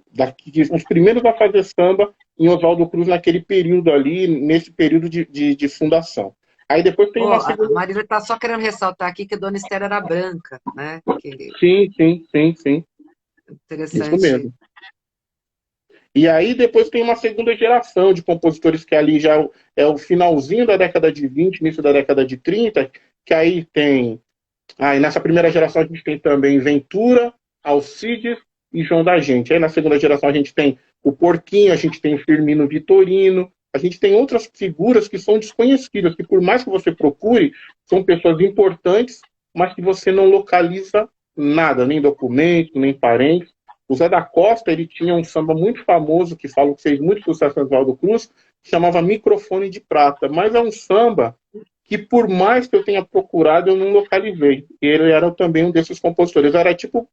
os primeiros a fazer samba em Oswaldo Cruz naquele período ali, nesse período de fundação. Aí depois tem Ó, uma a segunda. Marília está só querendo ressaltar aqui que a Dona Esther era branca, né? Que Sim, sim, sim, sim. Isso interessante. mesmo. E aí depois tem uma segunda geração de compositores que ali já é o finalzinho da década de 20, início da década de 30, que aí tem... Aí nessa primeira geração a gente tem também Ventura, Alcides e João da Gente. Aí na segunda geração a gente tem o Porquinho, a gente tem o Firmino Vitorino, a gente tem outras figuras que são desconhecidas, que por mais que você procure, são pessoas importantes, mas que você não localiza nada, nem documento, nem parentes. O Zé da Costa, ele tinha um samba muito famoso, que falam que fez muito sucesso em Oswaldo Cruz, que chamava Microfone de Prata, mas é um samba que por mais que eu tenha procurado, eu não localizei. Ele era também um desses compositores. Era tipo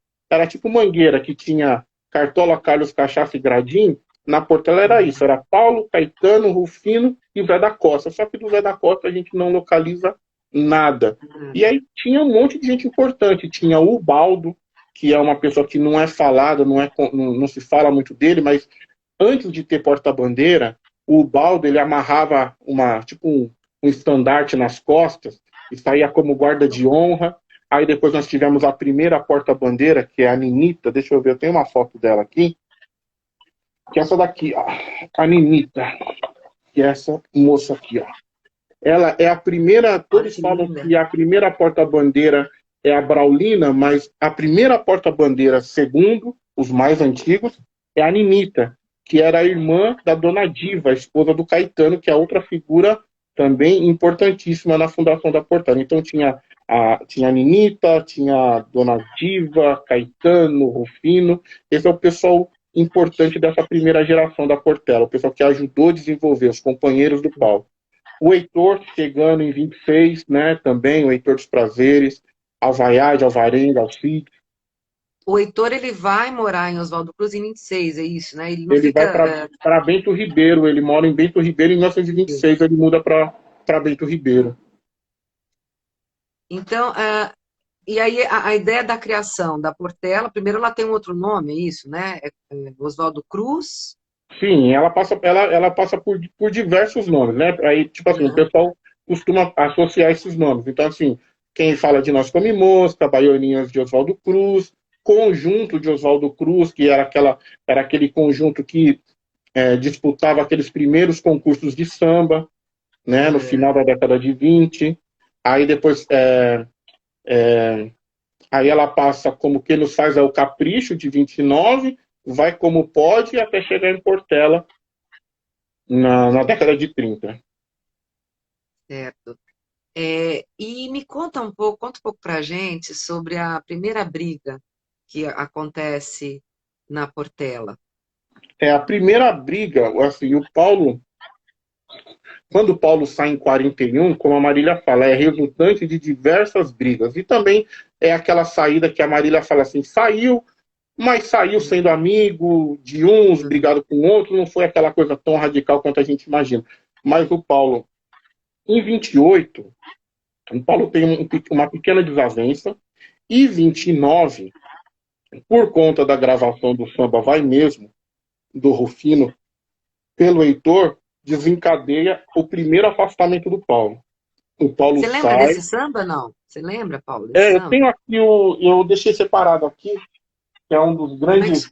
Mangueira, que tinha Cartola, Carlos, Cachaça e Gradim. Na Portela era isso, era Paulo, Caetano, Rufino e Zé da Costa. Só que do Zé da Costa a gente não localiza nada. E aí tinha um monte de gente importante. Tinha o Baldo, que é uma pessoa que não é falada, não se fala muito dele, mas antes de ter porta-bandeira, o Baldo ele amarrava um estandarte nas costas e saía como guarda de honra. Aí depois nós tivemos a primeira porta-bandeira, que é a Ninita. Deixa eu ver, eu tenho uma foto dela aqui. Que é essa daqui, ó. A Ninita. Que é essa moça aqui, ó. Ela é a primeira, todos falam que a primeira porta-bandeira é a Braulina, mas a primeira porta-bandeira, segundo os mais antigos, é a Ninita, que era a irmã da Dona Diva, a esposa do Caetano, que é outra figura também importantíssima na fundação da Portela. Então tinha a Ninita, tinha a Dona Diva, Caetano, Rufino. Esse é o pessoal importante dessa primeira geração da Portela, o pessoal que ajudou a desenvolver, os companheiros do Paulo. O Heitor chegando em 26, né, também, o Heitor dos Prazeres, Alvaiade, Alvarenga, Alcides. O Heitor, ele vai morar em Oswaldo Cruz em 26, é isso, né? Ele não Ele fica... vai para Bento Ribeiro, ele mora em Bento Ribeiro, em 1926 ele muda para Bento Ribeiro. Então, e aí a ideia da criação da Portela, primeiro ela tem um outro nome, é isso, né? Oswaldo Cruz. Sim, ela passa por diversos nomes, né? Aí, tipo assim, o pessoal costuma associar esses nomes. Então, assim, quem fala de Nós Come Mosca, Baioninhas de Oswaldo Cruz, Conjunto de Oswaldo Cruz, que era aquele conjunto que disputava aqueles primeiros concursos de samba, né? No final da década de 20. Aí depois, aí ela passa como Quem Nos Faz é o Capricho, de 29, vai como pode até chegar em Portela, na década de 30. Certo. E me conta um pouco pra gente sobre a primeira briga que acontece na Portela. A primeira briga, assim, quando o Paulo sai em 41, como a Marília fala, é resultante de diversas brigas. E também é aquela saída que a Marília fala assim, saiu, mas saiu sendo amigo de uns, brigado com outros, não foi aquela coisa tão radical quanto a gente imagina. Mas o Paulo, em 28, o Paulo tem uma pequena desavença, e 29, por conta da gravação do Samba Vai Mesmo, do Rufino, pelo Heitor, desencadeia o primeiro afastamento do Paulo. O Paulo Você lembra sai. desse samba, não? Você lembra, Paulo, desse Eu samba? tenho aqui eu deixei separado aqui, que é um dos Como é que... grandes,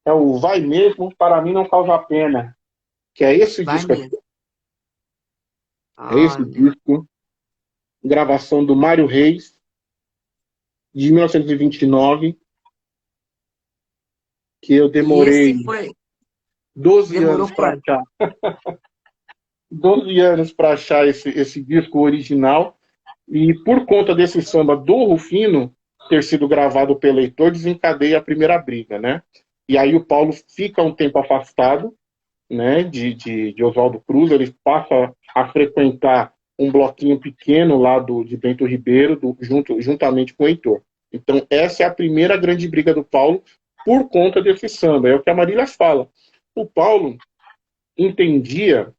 é o Vai Mesmo, Para Mim Não Causa Pena, que é esse Vai disco aqui. mesmo. É esse Olha. disco, gravação do Mário Reis, de 1929, que eu E esse demorei foi... 12 Demorou anos para quanto? achar. 12 anos para achar esse disco original. E por conta desse samba do Rufino ter sido gravado pelo Heitor, desencadeia a primeira briga, né? E aí o Paulo fica um tempo afastado, né, de Oswaldo Cruz, ele passa a frequentar um bloquinho pequeno lá de Bento Ribeiro, juntamente com o Heitor. Então essa é a primeira grande briga do Paulo por conta desse samba. É o que a Marília fala. O Paulo entendia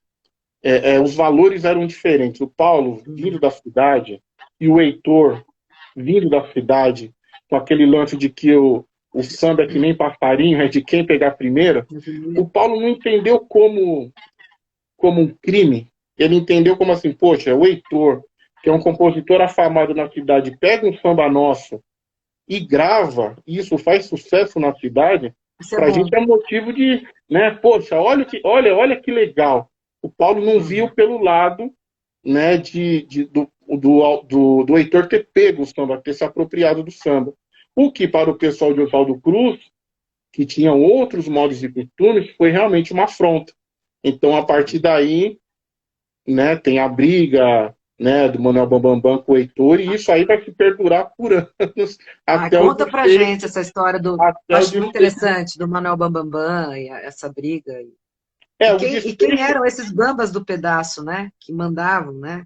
os valores eram diferentes. O Paulo, vindo da cidade, e o Heitor, vindo da cidade, com aquele lance de que o samba é que nem passarinho, é de quem pegar primeiro, o Paulo não entendeu como um crime. Ele entendeu como assim, poxa, o Heitor, que é um compositor afamado na cidade, pega um samba nosso e grava, e isso faz sucesso na cidade, Isso é Para a bom. gente é motivo de, né, poxa, olha que legal. O Paulo não viu Uhum. pelo lado, né, do Heitor ter pego o samba, ter se apropriado do samba. O que para o pessoal de Oswaldo Cruz, que tinham outros modos e costumes, foi realmente uma afronta. Então, a partir daí, né, tem a briga, né, do Manuel Bambambam com o Heitor, e isso aí vai se perdurar por anos Ai, até o conta pra desfecho, gente essa história do. Eu até o acho muito desfecho. interessante do Manuel Bambambam e essa briga. O E quem desfecho eram esses bambas do pedaço, né? Que mandavam, né?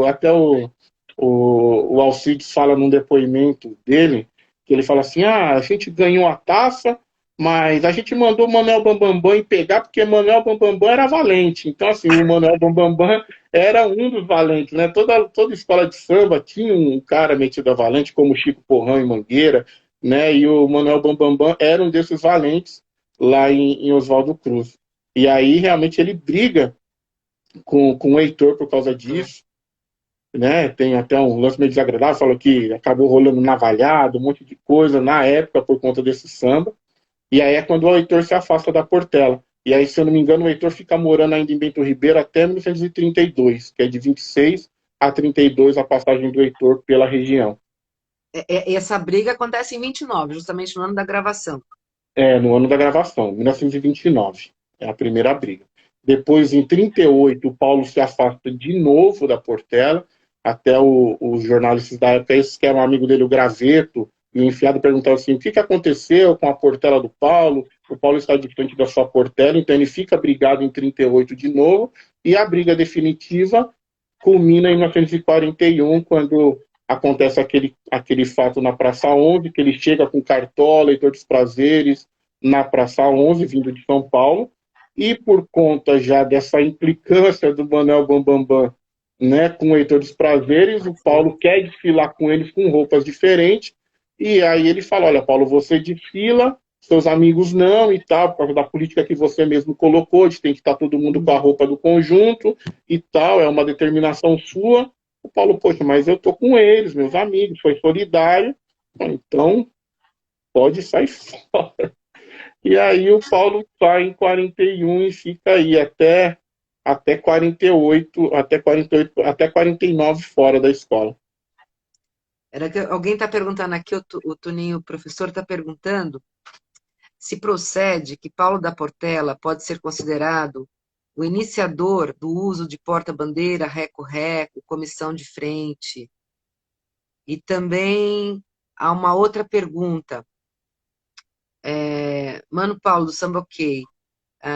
até o Alcides fala num depoimento dele, que ele fala assim, a gente ganhou a taça, mas a gente mandou o Manuel Bambambam pegar, porque Manuel Bambambam era valente. Então, assim, o Manuel Bambambam era um dos valentes, né? Toda escola de samba tinha um cara metido a valente, como Chico Porrão e Mangueira, né? E o Manuel Bambambam era um desses valentes lá em Oswaldo Cruz. E aí, realmente, ele briga com o Heitor por causa disso, né? Tem até um lance meio desagradável, falou que acabou rolando navalhado, um monte de coisa na época por conta desse samba. E aí é quando o Heitor se afasta da Portela. E aí, se eu não me engano, o Heitor fica morando ainda em Bento Ribeiro até 1932, que é de 26 a 32 a passagem do Heitor pela região. Essa briga acontece em 29, justamente no ano da gravação. No ano da gravação, 1929. É a primeira briga. Depois, em 38, o Paulo se afasta de novo da Portela. Até os jornalistas da época, esse que era um amigo dele, o Graveto, e o Enfiado perguntaram assim: o que aconteceu com a Portela do Paulo? O Paulo está distante da sua Portela, então ele fica brigado em 38 de novo. E a briga definitiva culmina em 1941, quando acontece aquele fato na Praça 11, que ele chega com Cartola e Heitor dos Prazeres na Praça 11, vindo de São Paulo, e por conta já dessa implicância do Manuel Bambambam, né, com o Heitor dos Prazeres, o Paulo quer desfilar com eles com roupas diferentes, e aí ele fala, olha, Paulo, você desfila, seus amigos não e tal, por causa da política que você mesmo colocou, de tem que estar todo mundo com a roupa do conjunto e tal, é uma determinação sua. O Paulo, poxa, mas eu tô com eles, meus amigos, foi solidário, então pode sair fora. E aí o Paulo sai em 41 e fica aí até 48, até 49 fora da escola. Era que alguém está perguntando aqui, o Toninho, o professor, está perguntando se procede que Paulo da Portela pode ser considerado o iniciador do uso de porta-bandeira, reco-reco, comissão de frente. E também há uma outra pergunta. Mano Paulo, do Samba OK.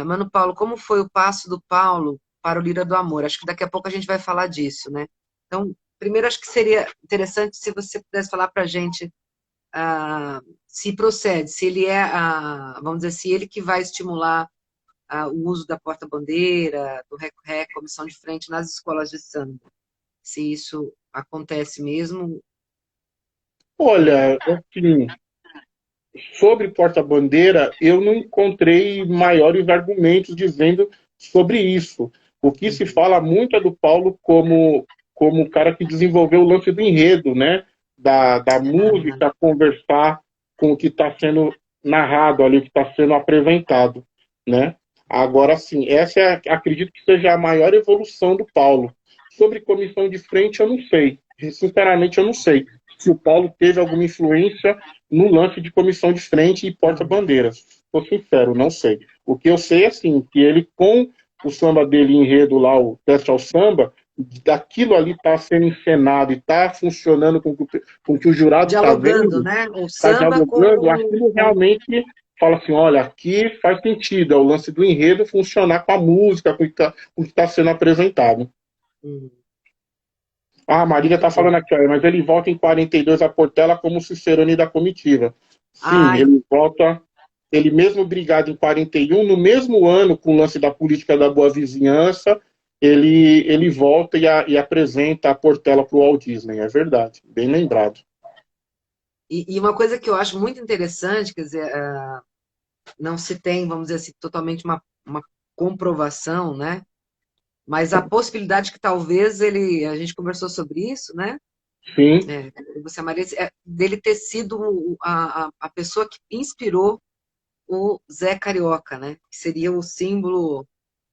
Mano Paulo, como foi o passo do Paulo para o Lira do Amor? Acho que daqui a pouco a gente vai falar disso, né? Então, primeiro acho que seria interessante se você pudesse falar para a gente se procede, se ele é, vamos dizer, se ele que vai estimular o uso da porta-bandeira, do rec-rec, comissão de frente nas escolas de samba. Se isso acontece mesmo. Olha, assim, sobre porta-bandeira, eu não encontrei maiores argumentos dizendo sobre isso. O que se Uhum, fala muito é do Paulo como o cara que desenvolveu o lance do enredo, né? Da música conversar com o que está sendo narrado ali, o que está sendo apresentado, né? Agora, sim, essa acredito que seja a maior evolução do Paulo. Sobre comissão de frente, eu não sei. Sinceramente, eu não sei se o Paulo teve alguma influência no lance de comissão de frente e uhum. porta-bandeiras. Estou sincero, não sei. O que eu sei é assim, que ele com o samba dele enredo lá, o teste ao samba, daquilo ali está sendo encenado e está funcionando com o que o jurado está Dialogando, vendo, né? O está samba dialogando, aquilo realmente fala assim, olha, aqui faz sentido, é o lance do enredo funcionar com a música, com o que está sendo apresentado. Uhum. Ah, a Marília Muito está bom. falando aqui, ó, mas ele volta em 42 a Portela como Cicerone da comitiva. Sim, Ai, ele volta, ele mesmo brigado em 41, no mesmo ano, com o lance da política da boa vizinhança, ele volta e apresenta a Portela para o Walt Disney, é verdade, bem lembrado. e uma coisa que eu acho muito interessante, quer dizer, não se tem, vamos dizer assim, totalmente uma comprovação, né? Mas a possibilidade que talvez a gente conversou sobre isso, né? Sim, Você, Maria, dele ter sido a pessoa que inspirou o Zé Carioca, né? Que seria o símbolo,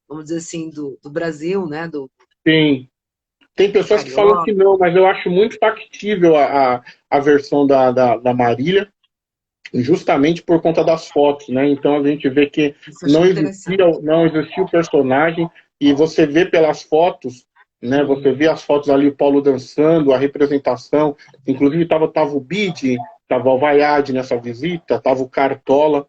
vamos dizer assim, do Brasil, né? Do Sim. Tem pessoas que falam que carioca. não, mas eu acho muito factível a versão da Marília, justamente por conta das fotos, né? Então a gente vê que Isso eu achei interessante. não existia o personagem, e você vê pelas fotos, né? Você vê as fotos ali, o Paulo dançando, a representação, inclusive tava o Bide, tava o Vaiade nessa visita, tava o Cartola,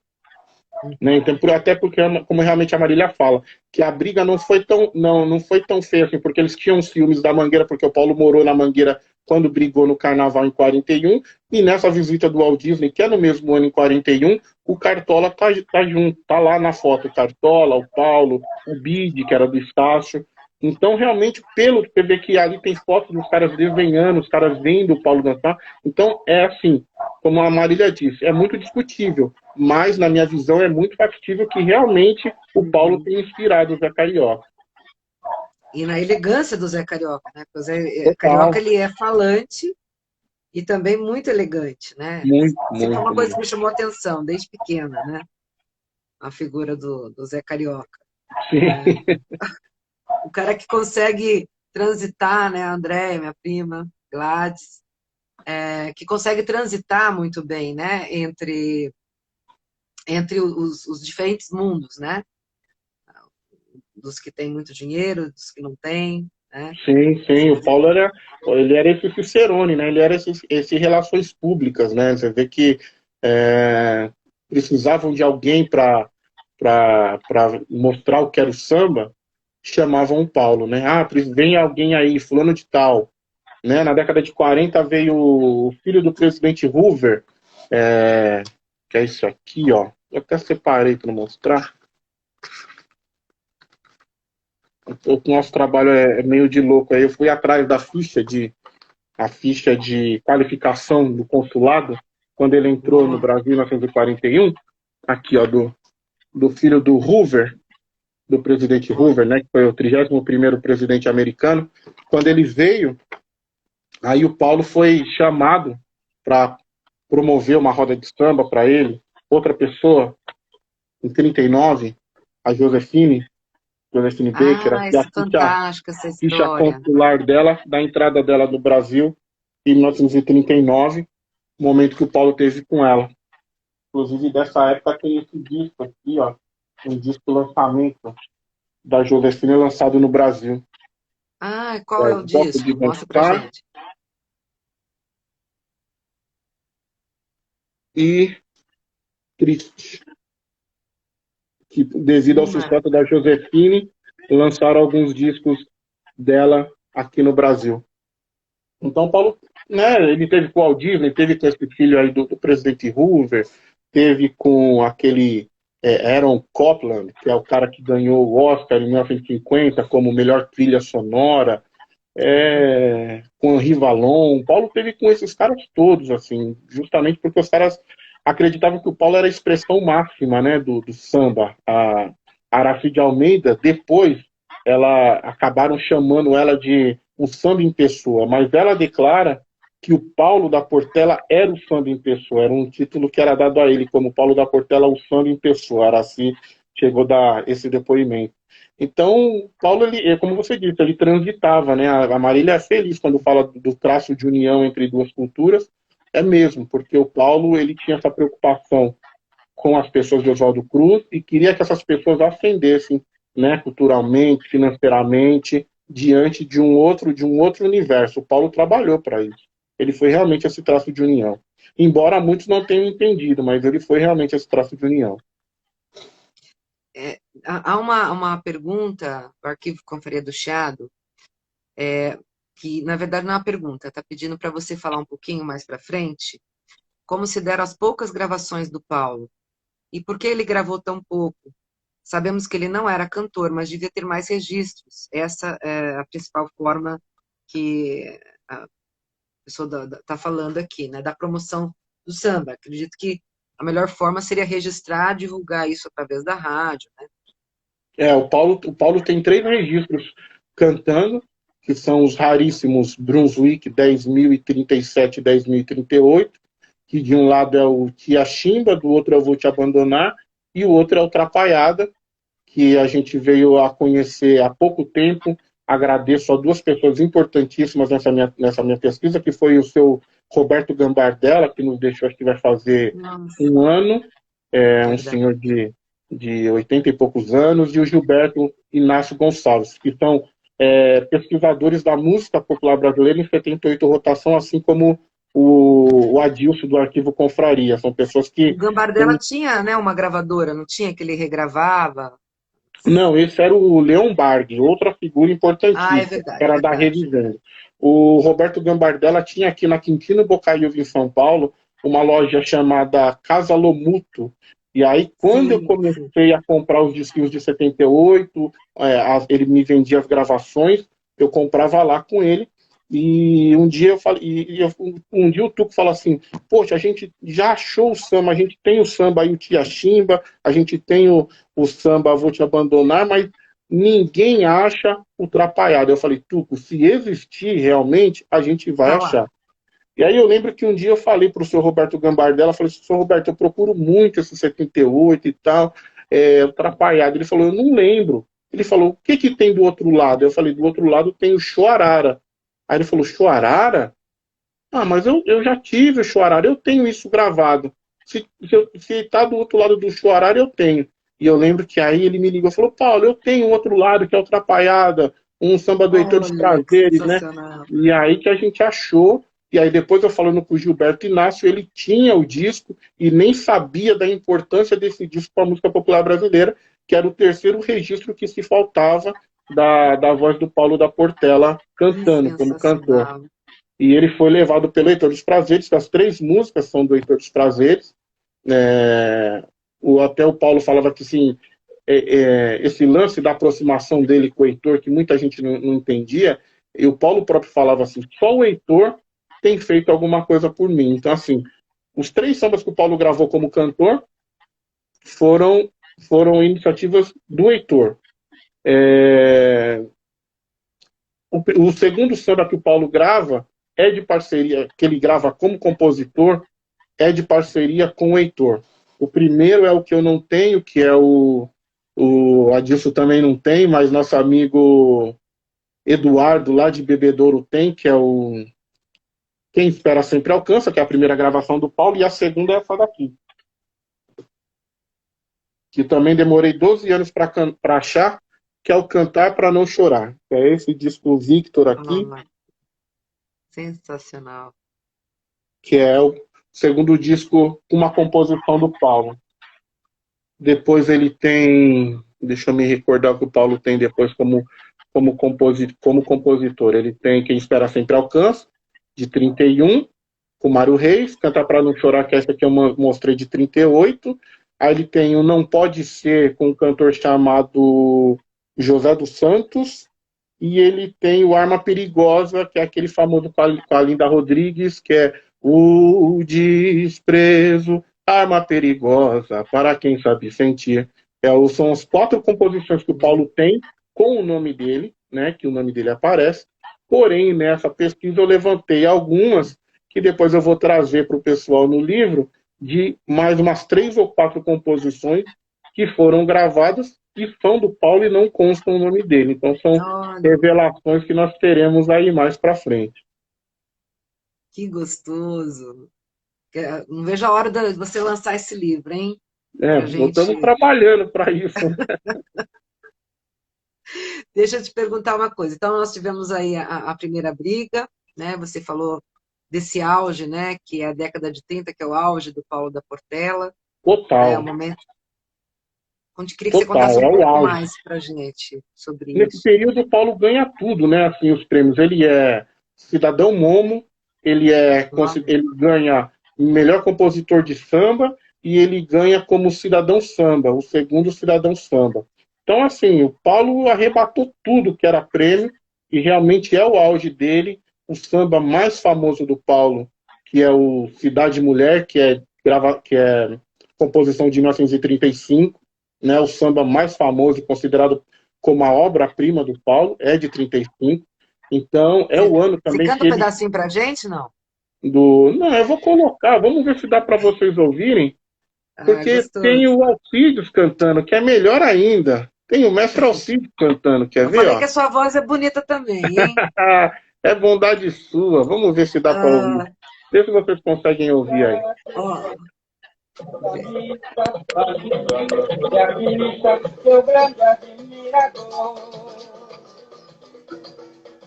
né? Então, até porque, como realmente a Marília fala, que a briga não foi tão feia assim, porque eles tinham ciúmes da Mangueira, porque o Paulo morou na Mangueira quando brigou no Carnaval em 41, e nessa visita do Walt Disney, que é no mesmo ano, em 41, o Cartola tá junto, tá lá na foto, o Cartola, o Paulo, o Bide, que era do Estácio. Então, realmente, pelo você vê que ali tem fotos dos caras desenhando, os caras vendo o Paulo dançar. Então, é assim, como a Marília disse, é muito discutível, mas, na minha visão, é muito factível que realmente o Paulo tenha inspirado o Zé Carioca. E na elegância do Zé Carioca, né? Porque o Zé Carioca, Total. ele é falante e também muito elegante, né? Muito, Sempre é muito, uma coisa que muito. me chamou a atenção, desde pequena, né? A figura do Zé Carioca. É, Sim. o cara que consegue transitar, né? A Andréia, minha prima, Gladys, que consegue transitar muito bem, né? Entre os diferentes mundos, né? Dos que têm muito dinheiro, dos que não têm, né? Sim, sim, o Paulo ele era esse Cicerone, né? Ele era esse relações públicas, né? Você vê que é, precisavam de alguém para mostrar o que era o samba, chamavam o Paulo, né? Ah, vem alguém aí, fulano de tal, né? Na década de 40 veio o filho do presidente Hoover, que é isso aqui, ó. Eu até separei para mostrar. O nosso trabalho é meio de louco. Aí eu fui atrás a ficha de qualificação do consulado, quando ele entrou no Uau. Brasil em 1941, aqui, ó, do filho do Hoover, do presidente Olha. Hoover, né, que foi o 31º presidente americano. Quando ele veio, aí o Paulo foi chamado para promover uma roda de samba para ele. Outra pessoa, em 39, a Josephine Baker, Ah, aqui isso a é fantástico, essa ficha história. consular dela, da entrada dela no Brasil, em 1939, momento que o Paulo teve com ela. Inclusive, dessa época tem esse disco aqui, ó, um disco lançamento da Josefina lançado no Brasil. Ah, qual é o Gosto de disco? Mostra pra dançar gente. e triste, que devido Que ao maravilha. sucesso da Josefine, lançaram alguns discos dela aqui no Brasil. Então, Paulo, né, ele teve com o Walt Disney, teve com esse filho aí do presidente Hoover, teve com aquele Aaron Copland, que é o cara que ganhou o Oscar em 1950 como melhor trilha sonora, com o Rivalon. Paulo teve com esses caras todos, assim, justamente porque os caras acreditavam que o Paulo era a expressão máxima, né, do samba. A Aracide Almeida, depois, ela acabaram chamando ela de o samba em pessoa, mas ela declara que o Paulo da Portela era o samba em pessoa, era um título que era dado a ele, como Paulo da Portela, o samba em pessoa. A Araci chegou a dar esse depoimento. Então, Paulo, ele, como você disse, ele transitava, né? A Marília é feliz quando fala do traço de união entre duas culturas, é mesmo, porque o Paulo, ele tinha essa preocupação com as pessoas de Oswaldo Cruz e queria que essas pessoas ascendessem, né, culturalmente, financeiramente, diante de um outro universo. O Paulo trabalhou para isso. Ele foi realmente esse traço de união. Embora muitos não tenham entendido, mas ele foi realmente esse traço de união. Há uma pergunta do Arquivo Confraria do Chiado, que na verdade não é uma pergunta, está pedindo para você falar um pouquinho mais para frente, como se deram as poucas gravações do Paulo e por que ele gravou tão pouco. Sabemos que ele não era cantor, mas devia ter mais registros. Essa é a principal forma que a pessoa está falando aqui, né, da promoção do samba. Acredito que a melhor forma seria registrar, divulgar isso através da rádio, né? O Paulo tem 3 registros cantando, que são os raríssimos Brunswick 10.037 e 10.038, que de um lado é o Tia Chimba, do outro é o Vou Te Abandonar, e o outro é o Trapalhada, que a gente veio a conhecer há pouco tempo. Agradeço a duas pessoas importantíssimas nessa minha pesquisa, que foi o seu Roberto Gambardella, que nos deixou, acho que vai fazer Nossa, um ano, um verdade. senhor de 80 e poucos anos, e o Gilberto Inácio Gonçalves, que são pesquisadores da música popular brasileira em 78 rotação, assim como o Adilson do Arquivo Confraria. São pessoas O que Gambardella tinha, né, uma gravadora, não tinha que ele regravava? Não, esse era o Leon Barg, outra figura Ah, é importantíssima, que verdade, era da verdade. Revivendo. O Roberto Gambardella tinha aqui na Quintino Bocaiúva, em São Paulo, uma loja chamada Casa Lomuto. E aí, quando eu Sim, sim. comecei a comprar os discos de 78, ele me vendia as gravações, eu comprava lá com ele. E um dia eu falei, um dia o Tuco falou assim: poxa, a gente já achou o samba, a gente tem o samba aí, o Tia Chimba, a gente tem o samba Vou Te Abandonar, mas ninguém acha o Trapalhada. Eu falei, Tuco, se existir realmente, a gente vai Tá lá. achar. E aí eu lembro que um dia eu falei para o senhor Roberto Gambardella, falei, senhor Roberto, eu procuro muito esse 78 e tal, o Trapalhada. Ele falou, eu não lembro. Ele falou, o que que tem do outro lado? Eu falei, do outro lado tem o Choarara. Aí ele falou, Choarara? Ah, mas eu já tive o Choarara, eu tenho isso gravado. Se tá do outro lado do Choarara, eu tenho. E eu lembro que aí ele me ligou e falou, Paulo, eu tenho um outro lado que é o Trapalhada, um samba do Heitor dos Olha, que Prazeres, né? sensacional. E aí que a gente achou, e aí depois eu falando com o Gilberto Inácio, ele tinha o disco e nem sabia da importância desse disco para a música popular brasileira, que era o terceiro registro que se faltava da voz do Paulo da Portela Que cantando, como cantor. sensacional. E ele foi levado pelo Heitor dos Prazeres, que as três músicas são do Heitor dos Prazeres. Até o Paulo falava que assim, esse lance da aproximação dele com o Heitor, que muita gente não entendia, e o Paulo próprio falava assim, só o Heitor tem feito alguma coisa por mim. Então, assim, os três sambas que o Paulo gravou como cantor foram, foram iniciativas do Heitor. O segundo samba que o Paulo grava é de parceria, que ele grava como compositor, é de parceria com o Heitor. O primeiro é o que eu não tenho, que é o Adilson também não tem, mas nosso amigo Eduardo, lá de Bebedouro, tem, que é o Quem Espera Sempre Alcança, que é a primeira gravação do Paulo, e a segunda é essa daqui, que também demorei 12 anos para achar, que é o Cantar para Não Chorar. É esse disco Victor aqui, Ah, sensacional. que é o segundo disco com uma composição do Paulo. Depois ele tem, deixa eu me recordar o que o Paulo tem depois como compositor. Ele tem Quem Espera Sempre Alcança, de 31, com Mário Reis, Cantar para Não Chorar, que essa que eu mostrei de 38. Aí ele tem o Não Pode Ser, com um cantor chamado José dos Santos. E ele tem o Arma Perigosa, que é aquele famoso com a Linda Rodrigues, que é o desprezo, arma perigosa, para quem sabe sentir. São as quatro composições que o Paulo tem com o nome dele, né, que o nome dele aparece. Porém, nessa pesquisa eu levantei algumas que depois eu vou trazer para o pessoal no livro, de mais umas 3 ou 4 composições que foram gravadas e são do Paulo e não constam o nome dele. Então são Olha, revelações que nós teremos aí mais para frente. que gostoso. Não vejo a hora de você lançar esse livro, hein? Pra Nós estamos gente. trabalhando para isso. Deixa eu te perguntar uma coisa. Então, nós tivemos aí a primeira briga, né? Você falou desse auge, né? Que é a década de 30, que é o auge do Paulo da Portela, né? O Total, momento onde queria que você contasse total, um é o pouco auge. mais pra gente sobre Nesse isso. período, o Paulo ganha tudo, né? Assim, os prêmios. Ele é cidadão Momo, ele ganha melhor compositor de samba e ele ganha como cidadão samba, o segundo cidadão samba. Então, assim, o Paulo arrebatou tudo que era prêmio e realmente é o auge dele. O samba mais famoso do Paulo, que é o Cidade Mulher, que é composição de 1935, né? O samba mais famoso, considerado como a obra-prima do Paulo, é de 35. Então, é Você, o ano você também canta que um ele pedacinho pra gente, não? Não, eu vou colocar, vamos ver se dá para vocês ouvirem. Ah, Porque tem gostoso. o Alcides cantando, que é melhor ainda. Tem o mestre Alcides cantando, quer Eu ver, falei que ó? a sua voz é bonita também, hein? É bondade sua. Vamos ver se dá para ouvir. Ah, Vê se vocês conseguem ouvir aí. ó, vamos ver. Seu grande admirador.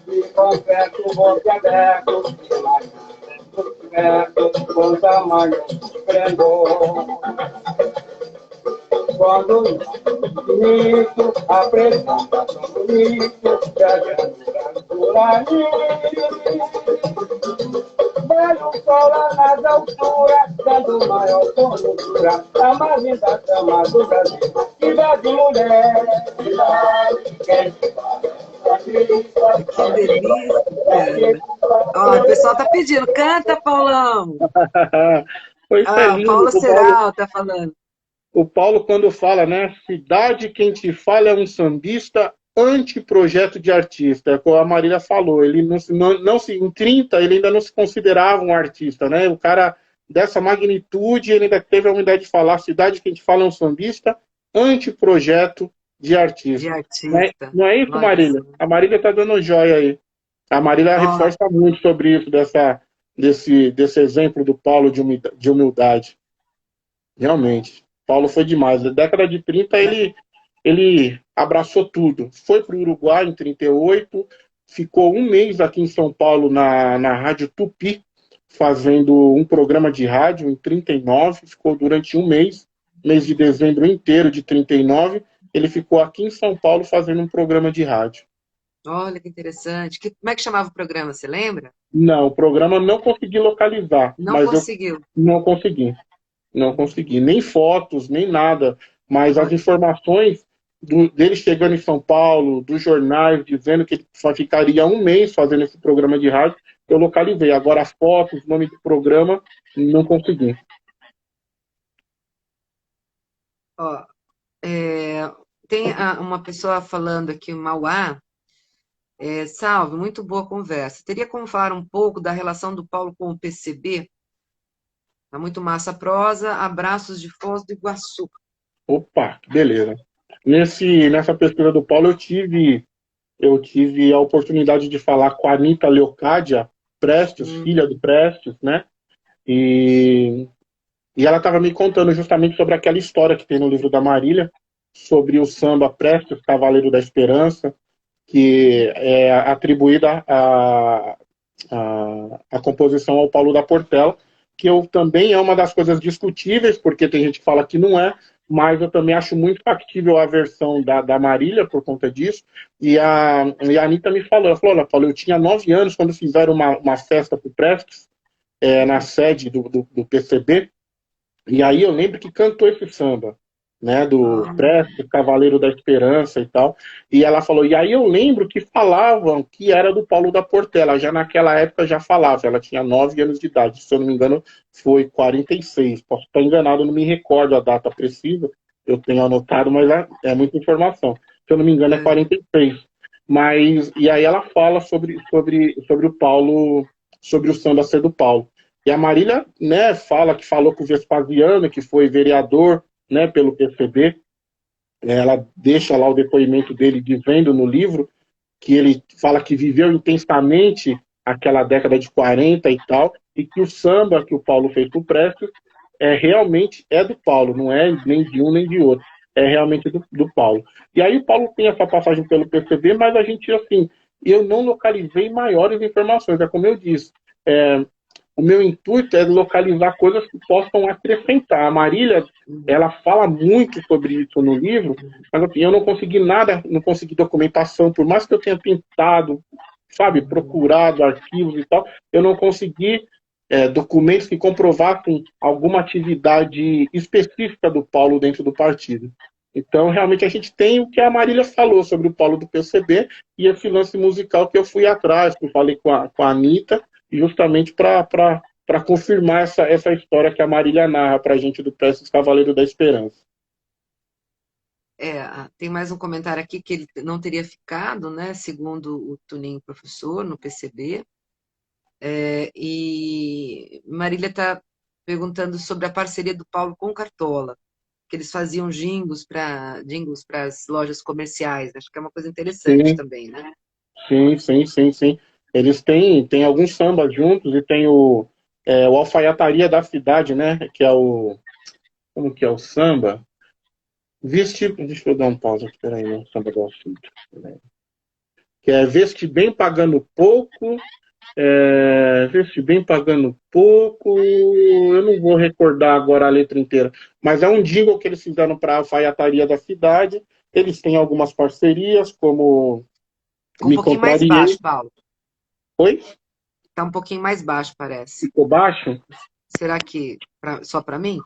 E confesso, vou te aberto, com tamanho esplendor. Quando isso apresenta tão bonito, viajando por aí. Belo sol lá nas alturas, dando maior formosura, a mais linda dama do Brasil. Cidade mulher, cidade, quem te fala, Que delícia! Ó, o pessoal tá pedindo, canta, Paulão! Pois é Ah, lindo. Paula Ceral tá falando. O Paulo, quando fala, né? Cidade, quem te fala é um sambista anteprojeto de artista. É como a Marília falou. Ele em 30 ele ainda não se considerava um artista, né? O cara dessa magnitude, ele ainda teve a humildade de falar. Cidade, quem te fala é um sambista anteprojeto de De artista. artista. Não é isso, Olha só. Marília? A Marília tá dando joia aí. A Marília Ó, reforça muito sobre isso, desse exemplo do Paulo de humildade. Realmente. Paulo foi demais. Na década de 30, ele abraçou tudo. Foi para o Uruguai em 38, ficou um mês aqui em São Paulo na Rádio Tupi, fazendo um programa de rádio em 39, ficou durante um mês de dezembro inteiro de 39, ele ficou aqui em São Paulo fazendo um programa de rádio. olha que interessante. Como é que chamava o programa, você lembra? Não, o programa não consegui localizar, Não mas eu conseguiu. não consegui. Não consegui, nem fotos, nem nada, mas as Olha, informações dele chegando em São Paulo, dos jornais, dizendo que ele só ficaria um mês fazendo esse programa de rádio, eu localizei. Agora, as fotos, nome do programa, não consegui. ó, tem uma pessoa falando aqui, Mauá, salve, muito boa conversa. Teria como falar um pouco da relação do Paulo com o PCB? Tá muito massa a prosa. Abraços de Foz do Iguaçu. Opa, que beleza. Nessa pesquisa do Paulo, eu tive a oportunidade de falar com a Anitta Leocádia Prestes, Hum, filha do Prestes, né? E E ela estava me contando justamente sobre aquela história que tem no livro da Marília, sobre o samba Prestes, Cavaleiro da Esperança, que é atribuída a composição ao Paulo da Portela, que eu também é uma das coisas discutíveis, porque tem gente que fala que não é, mas eu também acho muito factível a versão da Marília por conta disso. E a Anitta me falou, ela falou, olha, Paulo, eu tinha 9 anos quando fizeram uma festa para o Prestes, na sede do PCB, e aí eu lembro que cantou esse samba, né, do ah, Prestes, Cavaleiro da Esperança e tal. E ela falou, e aí eu lembro que falavam que era do Paulo da Portela, já naquela época já falava, ela tinha 9 anos de idade, se eu não me engano foi 46, posso estar enganado, não me recordo a data precisa, eu tenho anotado, mas é muita informação. Se eu não me engano é é. 46. Mas, e aí ela fala sobre o Paulo, sobre o samba ser do Paulo. E a Marília, né, fala que falou com o Vespasiano, que foi vereador, né, pelo PCB. Ela deixa lá o depoimento dele dizendo no livro que ele fala que viveu intensamente aquela década de 40 e tal, e que o samba que o Paulo fez para o Prestes realmente é do Paulo, não é nem de um nem de outro, é realmente do Paulo. E aí o Paulo tem essa passagem pelo PCB, mas a gente, assim, eu não localizei maiores informações, é como eu disse, o meu intuito é localizar coisas que possam acrescentar. A Marília, ela fala muito sobre isso no livro, mas assim, eu não consegui nada, não consegui documentação, por mais que eu tenha tentado, sabe, procurado arquivos e tal, eu não consegui documentos que comprovassem alguma atividade específica do Paulo dentro do partido. Então, realmente, a gente tem o que a Marília falou sobre o Paulo do PCB e esse lance musical que eu fui atrás, que eu falei com a Anitta, justamente para confirmar essa história que a Marília narra para a gente do Prestes Cavaleiro da Esperança. Tem mais um comentário aqui que ele não teria ficado, né, segundo o Tuninho professor, no PCB. E Marília está perguntando sobre a parceria do Paulo com o Cartola, que eles faziam jingles para as lojas comerciais. Acho que é uma coisa interessante Sim, também, né? sim, sim, sim, sim. Eles têm alguns sambas juntos e tem o Alfaiataria da Cidade, né? Que é o. Como que é o samba? Deixa eu dar um pausa aqui, peraí, no samba do assunto. Que é Veste Bem Pagando Pouco. Veste Bem Pagando Pouco. Eu não vou recordar agora a letra inteira, mas é um jingle que eles fizeram para a Alfaiataria da Cidade. Eles têm algumas parcerias, como Com um Me pouquinho mais Contrariei. baixo, Paulo. Oi? Tá um pouquinho mais baixo, parece. Ficou baixo? Será que só para mim?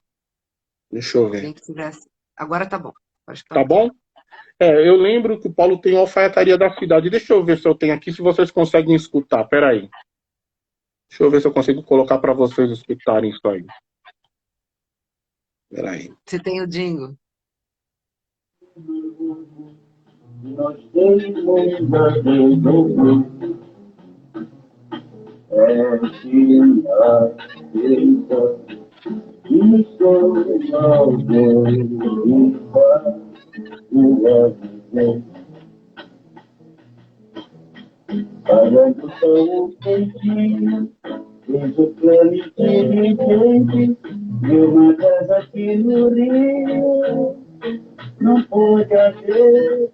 Deixa eu ver. Quem que tivesse. Agora tá bom. Acho que tá Tá ok. bom? Eu lembro que o Paulo tem a Alfaiataria da Cidade. Deixa eu ver se eu tenho aqui, se vocês conseguem escutar. Peraí. Deixa eu ver se eu consigo colocar para vocês escutarem isso aí. Peraí. Você tem o jingle? Nós temos uma pagando tão quentinho, fiz o plano inteligente, de uma casa aqui no Rio, não pode haver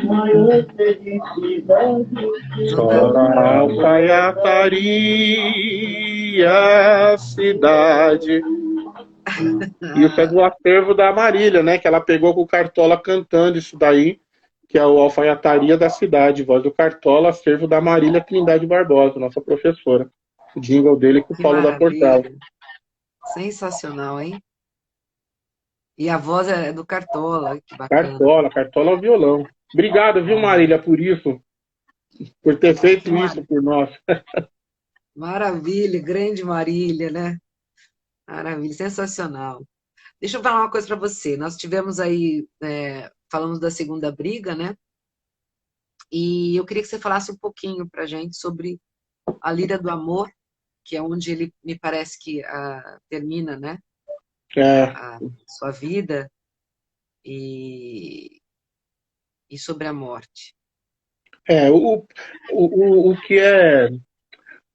maior felicidade. Só na Alfaiataria Cidade. Isso é do acervo da Marília, né? Que ela pegou com o Cartola cantando isso daí, que é o Alfaiataria da Cidade, voz do Cartola, acervo da Marília Trindade Barbosa, nossa professora. O jingle dele com o Que Paulo da Portela. maravilha. Sensacional, hein? E a voz é do Cartola, que bacana. Cartola ao violão. Obrigado, viu, É, Marília, por isso, por ter que feito isso por nós. maravilha, grande Marília, né? Maravilha, sensacional. Deixa eu falar uma coisa para você. Nós tivemos aí, falamos da segunda briga, né? E eu queria que você falasse um pouquinho para a gente sobre a Lira do Amor, que é onde ele me parece que termina, né? É, A sua vida e, e sobre a morte. é o que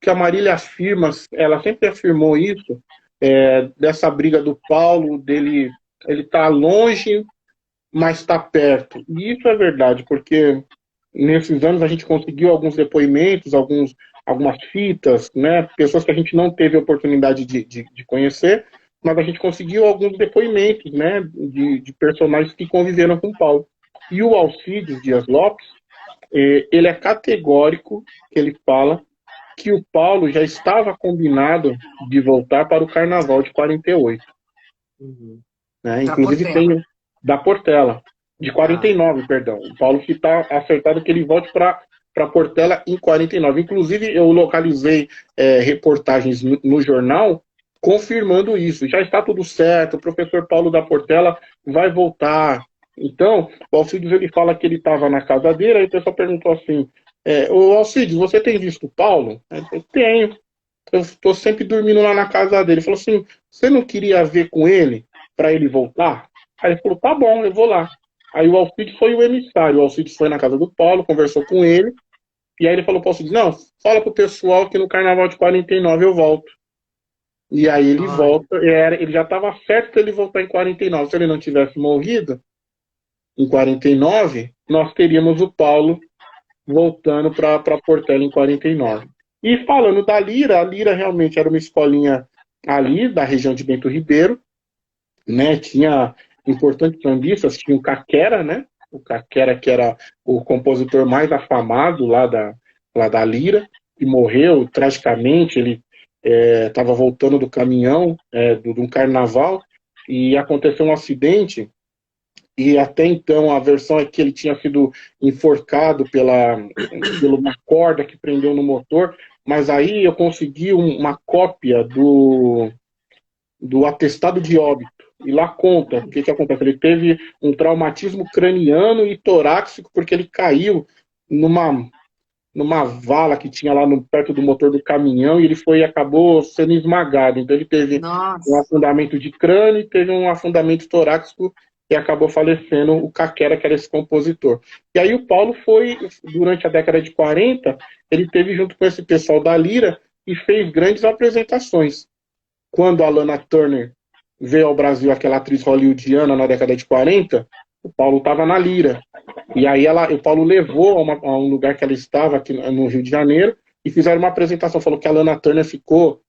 a Marília afirma, ela sempre afirmou isso, dessa briga do Paulo, dele, ele tá longe, mas está perto. E isso é verdade, porque nesses anos a gente conseguiu alguns depoimentos, algumas fitas, né, pessoas que a gente não teve a oportunidade de conhecer, mas a gente conseguiu alguns depoimentos, né, de personagens que conviveram com o Paulo. E o Alcides Dias Lopes, ele é categórico, que ele fala que o Paulo já estava combinado de voltar para o Carnaval de 48. Uhum. Né? Da Inclusive Portela. tem da Portela, de Tá. 49, perdão. O Paulo que está acertado que ele volte para Portela em 49. Inclusive, eu localizei reportagens no jornal confirmando isso. Já está tudo certo, o professor Paulo da Portela vai voltar. Então, o Alcides ele fala que ele estava na casa dele, aí o pessoal perguntou assim, ô Alcides, você tem visto o Paulo? Eu tenho. Eu estou sempre dormindo lá na casa dele. Ele falou assim, você não queria ver com ele para ele voltar? Aí ele falou, tá bom, eu vou lá. Aí o Alcides foi o emissário. O Alcides foi na casa do Paulo, conversou com ele, e aí ele falou para o Alcides, não, fala pro pessoal que no Carnaval de 49 eu volto. E aí ele Olha, volta, ele já estava certo para ele voltar em 49. Se ele não tivesse morrido em 49, nós teríamos o Paulo voltando para Portela em 49. E falando da Lira, a Lira realmente era uma escolinha ali da região de Bento Ribeiro, né? Tinha importantes sambistas, tinha o Caquera, né? O Caquera, que era o compositor mais afamado lá da Lira, que morreu tragicamente. Ele estava voltando do caminhão, de um carnaval, e aconteceu um acidente. E até então a versão é que ele tinha sido enforcado pela uma corda que prendeu no motor, mas aí eu consegui uma cópia do atestado de óbito. E lá conta o que acontece. Ele teve um traumatismo craniano e torácico porque ele caiu numa numa vala que tinha lá perto do motor do caminhão e ele acabou sendo esmagado. Então ele teve um Nossa. afundamento de crânio e teve um afundamento torácico e acabou falecendo o Caquera, que era esse compositor. E aí o Paulo foi, durante a década de 40, ele teve junto com esse pessoal da Lira e fez grandes apresentações. Quando a Lana Turner veio ao Brasil, aquela atriz hollywoodiana na década de 40, o Paulo estava na Lira. E aí o Paulo levou a um lugar que ela estava, aqui no Rio de Janeiro, e fizeram uma apresentação. Falou que a Lana Turner ficou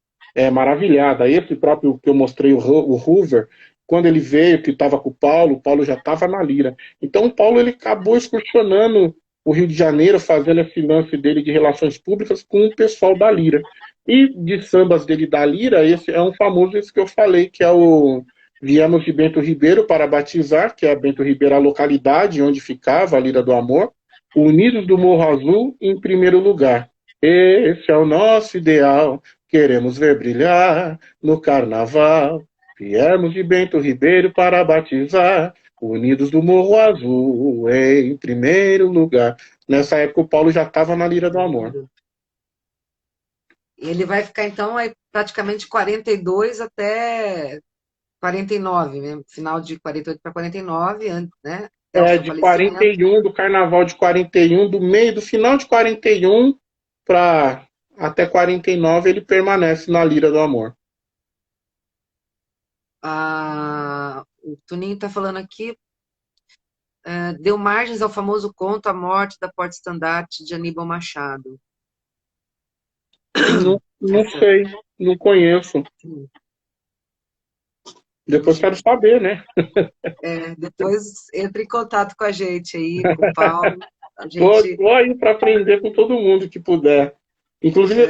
maravilhada. Esse próprio que eu mostrei, o Hoover, quando ele veio, que estava com o Paulo já estava na Lira. Então o Paulo ele acabou excursionando o Rio de Janeiro, fazendo esse lance dele de relações públicas com o pessoal da Lira. E de sambas dele da Lira, esse é um famoso, esse que eu falei, que é o Viemos de Bento Ribeiro para batizar, que é Bento Ribeiro, a localidade onde ficava a Lira do Amor. Unidos do Morro Azul, em primeiro lugar. Esse é o nosso ideal, queremos ver brilhar no carnaval. Viemos de Bento Ribeiro para batizar, unidos do Morro Azul, em primeiro lugar. Nessa época o Paulo já estava na Lira do Amor. Ele vai ficar, então, aí, praticamente 42 até 49, né? Final de 48 para 49, né? Até o seu De falecimento. 41, do carnaval de 41, do final de 41 para até 49, ele permanece na Lira do Amor. O Toninho está falando aqui, deu margens ao famoso conto A Morte da Porta-Estandarte de Aníbal Machado. Não sei, não conheço. Sim. Depois quero saber, né? Depois entre em contato com a gente aí, com o Paulo. Vou aí para aprender com todo mundo que puder. Inclusive,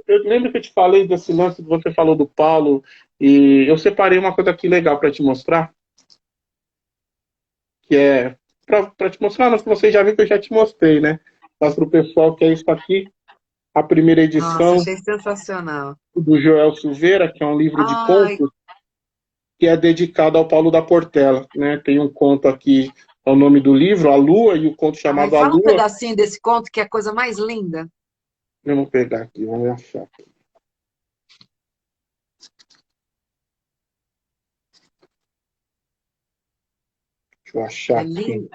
eu lembro que eu te falei desse lance que você falou do Paulo, e eu separei uma coisa aqui legal para te mostrar, que é para te mostrar, mas você já viu que eu já te mostrei, né? Mas para o pessoal que é isso aqui, a primeira edição. Nossa, achei sensacional. Do Joel Silveira, que é um livro de contos, que é dedicado ao Paulo da Portela, né? Tem um conto aqui, é o nome do livro, A Lua, e o conto chamado A Fala Lua. um pedacinho desse conto, que é a coisa mais linda. Vamos pegar aqui, vamos achar aqui. Deixa eu achar aqui.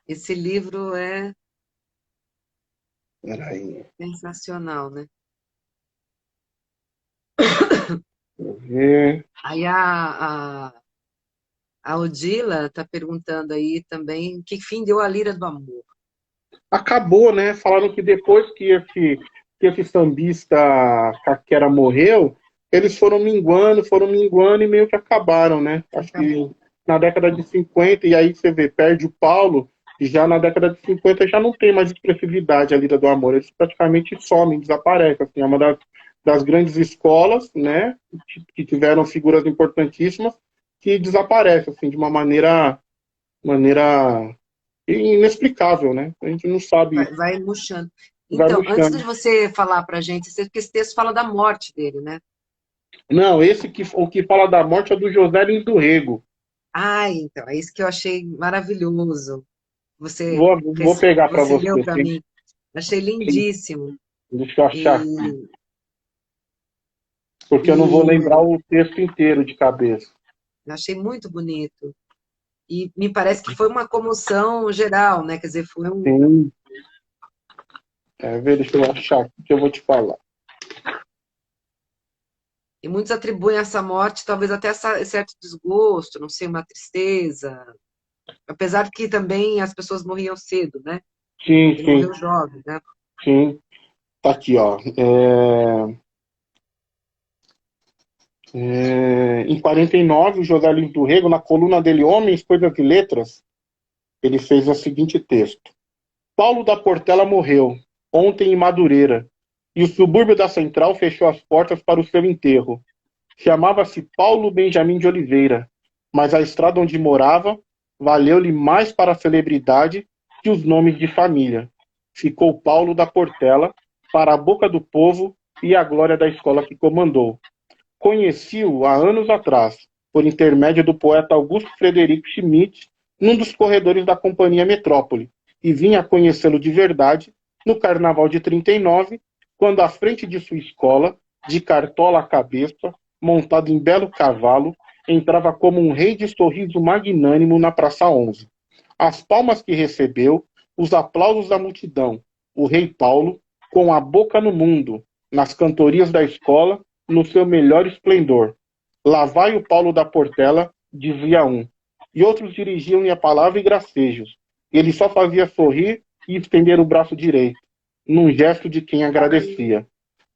Esse livro é Peraí. sensacional, né? Deixa eu ver. Aí a Odila está perguntando aí também que fim deu a Lira do Amor. Acabou, né? Falaram que depois que esse sambista Caquera morreu, eles foram minguando e meio que acabaram, né? Acho que na década de 50, e aí você vê, perde o Paulo, e já na década de 50 já não tem mais expressividade a Lira do Amor, eles praticamente somem, desaparecem. Assim, é uma das grandes escolas, né, que tiveram figuras importantíssimas, que desaparecem, assim, de uma maneira inexplicável, né? A gente não sabe. Vai murchando. Então, antes de você falar pra gente, porque esse texto fala da morte dele, né? Não, o que fala da morte é do José Lins do Rego. Então, é isso que eu achei maravilhoso. Vou pegar para você. Leu para mim. Achei lindíssimo. Deixa eu achar aqui. Porque eu não vou lembrar o texto inteiro de cabeça. Achei muito bonito. E me parece que foi uma comoção geral, né? Quer dizer, foi um... Sim. Deixa eu achar aqui que eu vou te falar. E muitos atribuem essa morte, talvez até certo desgosto, não sei, uma tristeza. Apesar de que também as pessoas morriam cedo, né? Sim, Ele morreu jovem, né? Sim. Tá aqui, ó. Em 49, o José Lins do Rego, na coluna dele Homens, Coisas e Letras, ele fez o seguinte texto. Paulo da Portela morreu, ontem em Madureira, e o subúrbio da Central fechou as portas para o seu enterro. Chamava-se Paulo Benjamin de Oliveira, mas a estrada onde morava valeu-lhe mais para a celebridade que os nomes de família. Ficou Paulo da Portela para a boca do povo e a glória da escola que comandou. Conheci-o há anos atrás, por intermédio do poeta Augusto Frederico Schmidt, num dos corredores da Companhia Metrópole, e vim a conhecê-lo de verdade no Carnaval de 39, quando à frente de sua escola, de cartola à cabeça, montado em belo cavalo, entrava como um rei de sorriso magnânimo na Praça 11. As palmas que recebeu, os aplausos da multidão, o rei Paulo, com a boca no mundo, nas cantorias da escola, no seu melhor esplendor. Lá vai o Paulo da Portela, dizia um, e outros dirigiam-lhe a palavra e gracejos. Ele só fazia sorrir e estender o braço direito, num gesto de quem agradecia.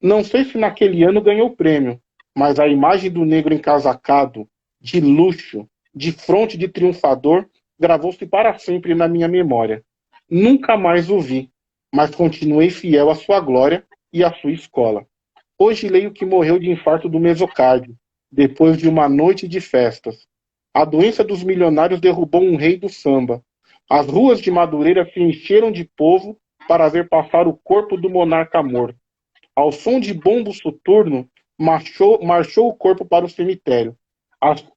Não sei se naquele ano ganhou o prêmio, mas a imagem do negro encasacado, de luxo, de fronte de triunfador, gravou-se para sempre na minha memória. Nunca mais o vi, mas continuei fiel à sua glória e à sua escola. Hoje leio que morreu de infarto do mesocárdio, depois de uma noite de festas. A doença dos milionários derrubou um rei do samba. As ruas de Madureira se encheram de povo para ver passar o corpo do monarca morto. Ao som de bombo soturno, marchou o corpo para o cemitério.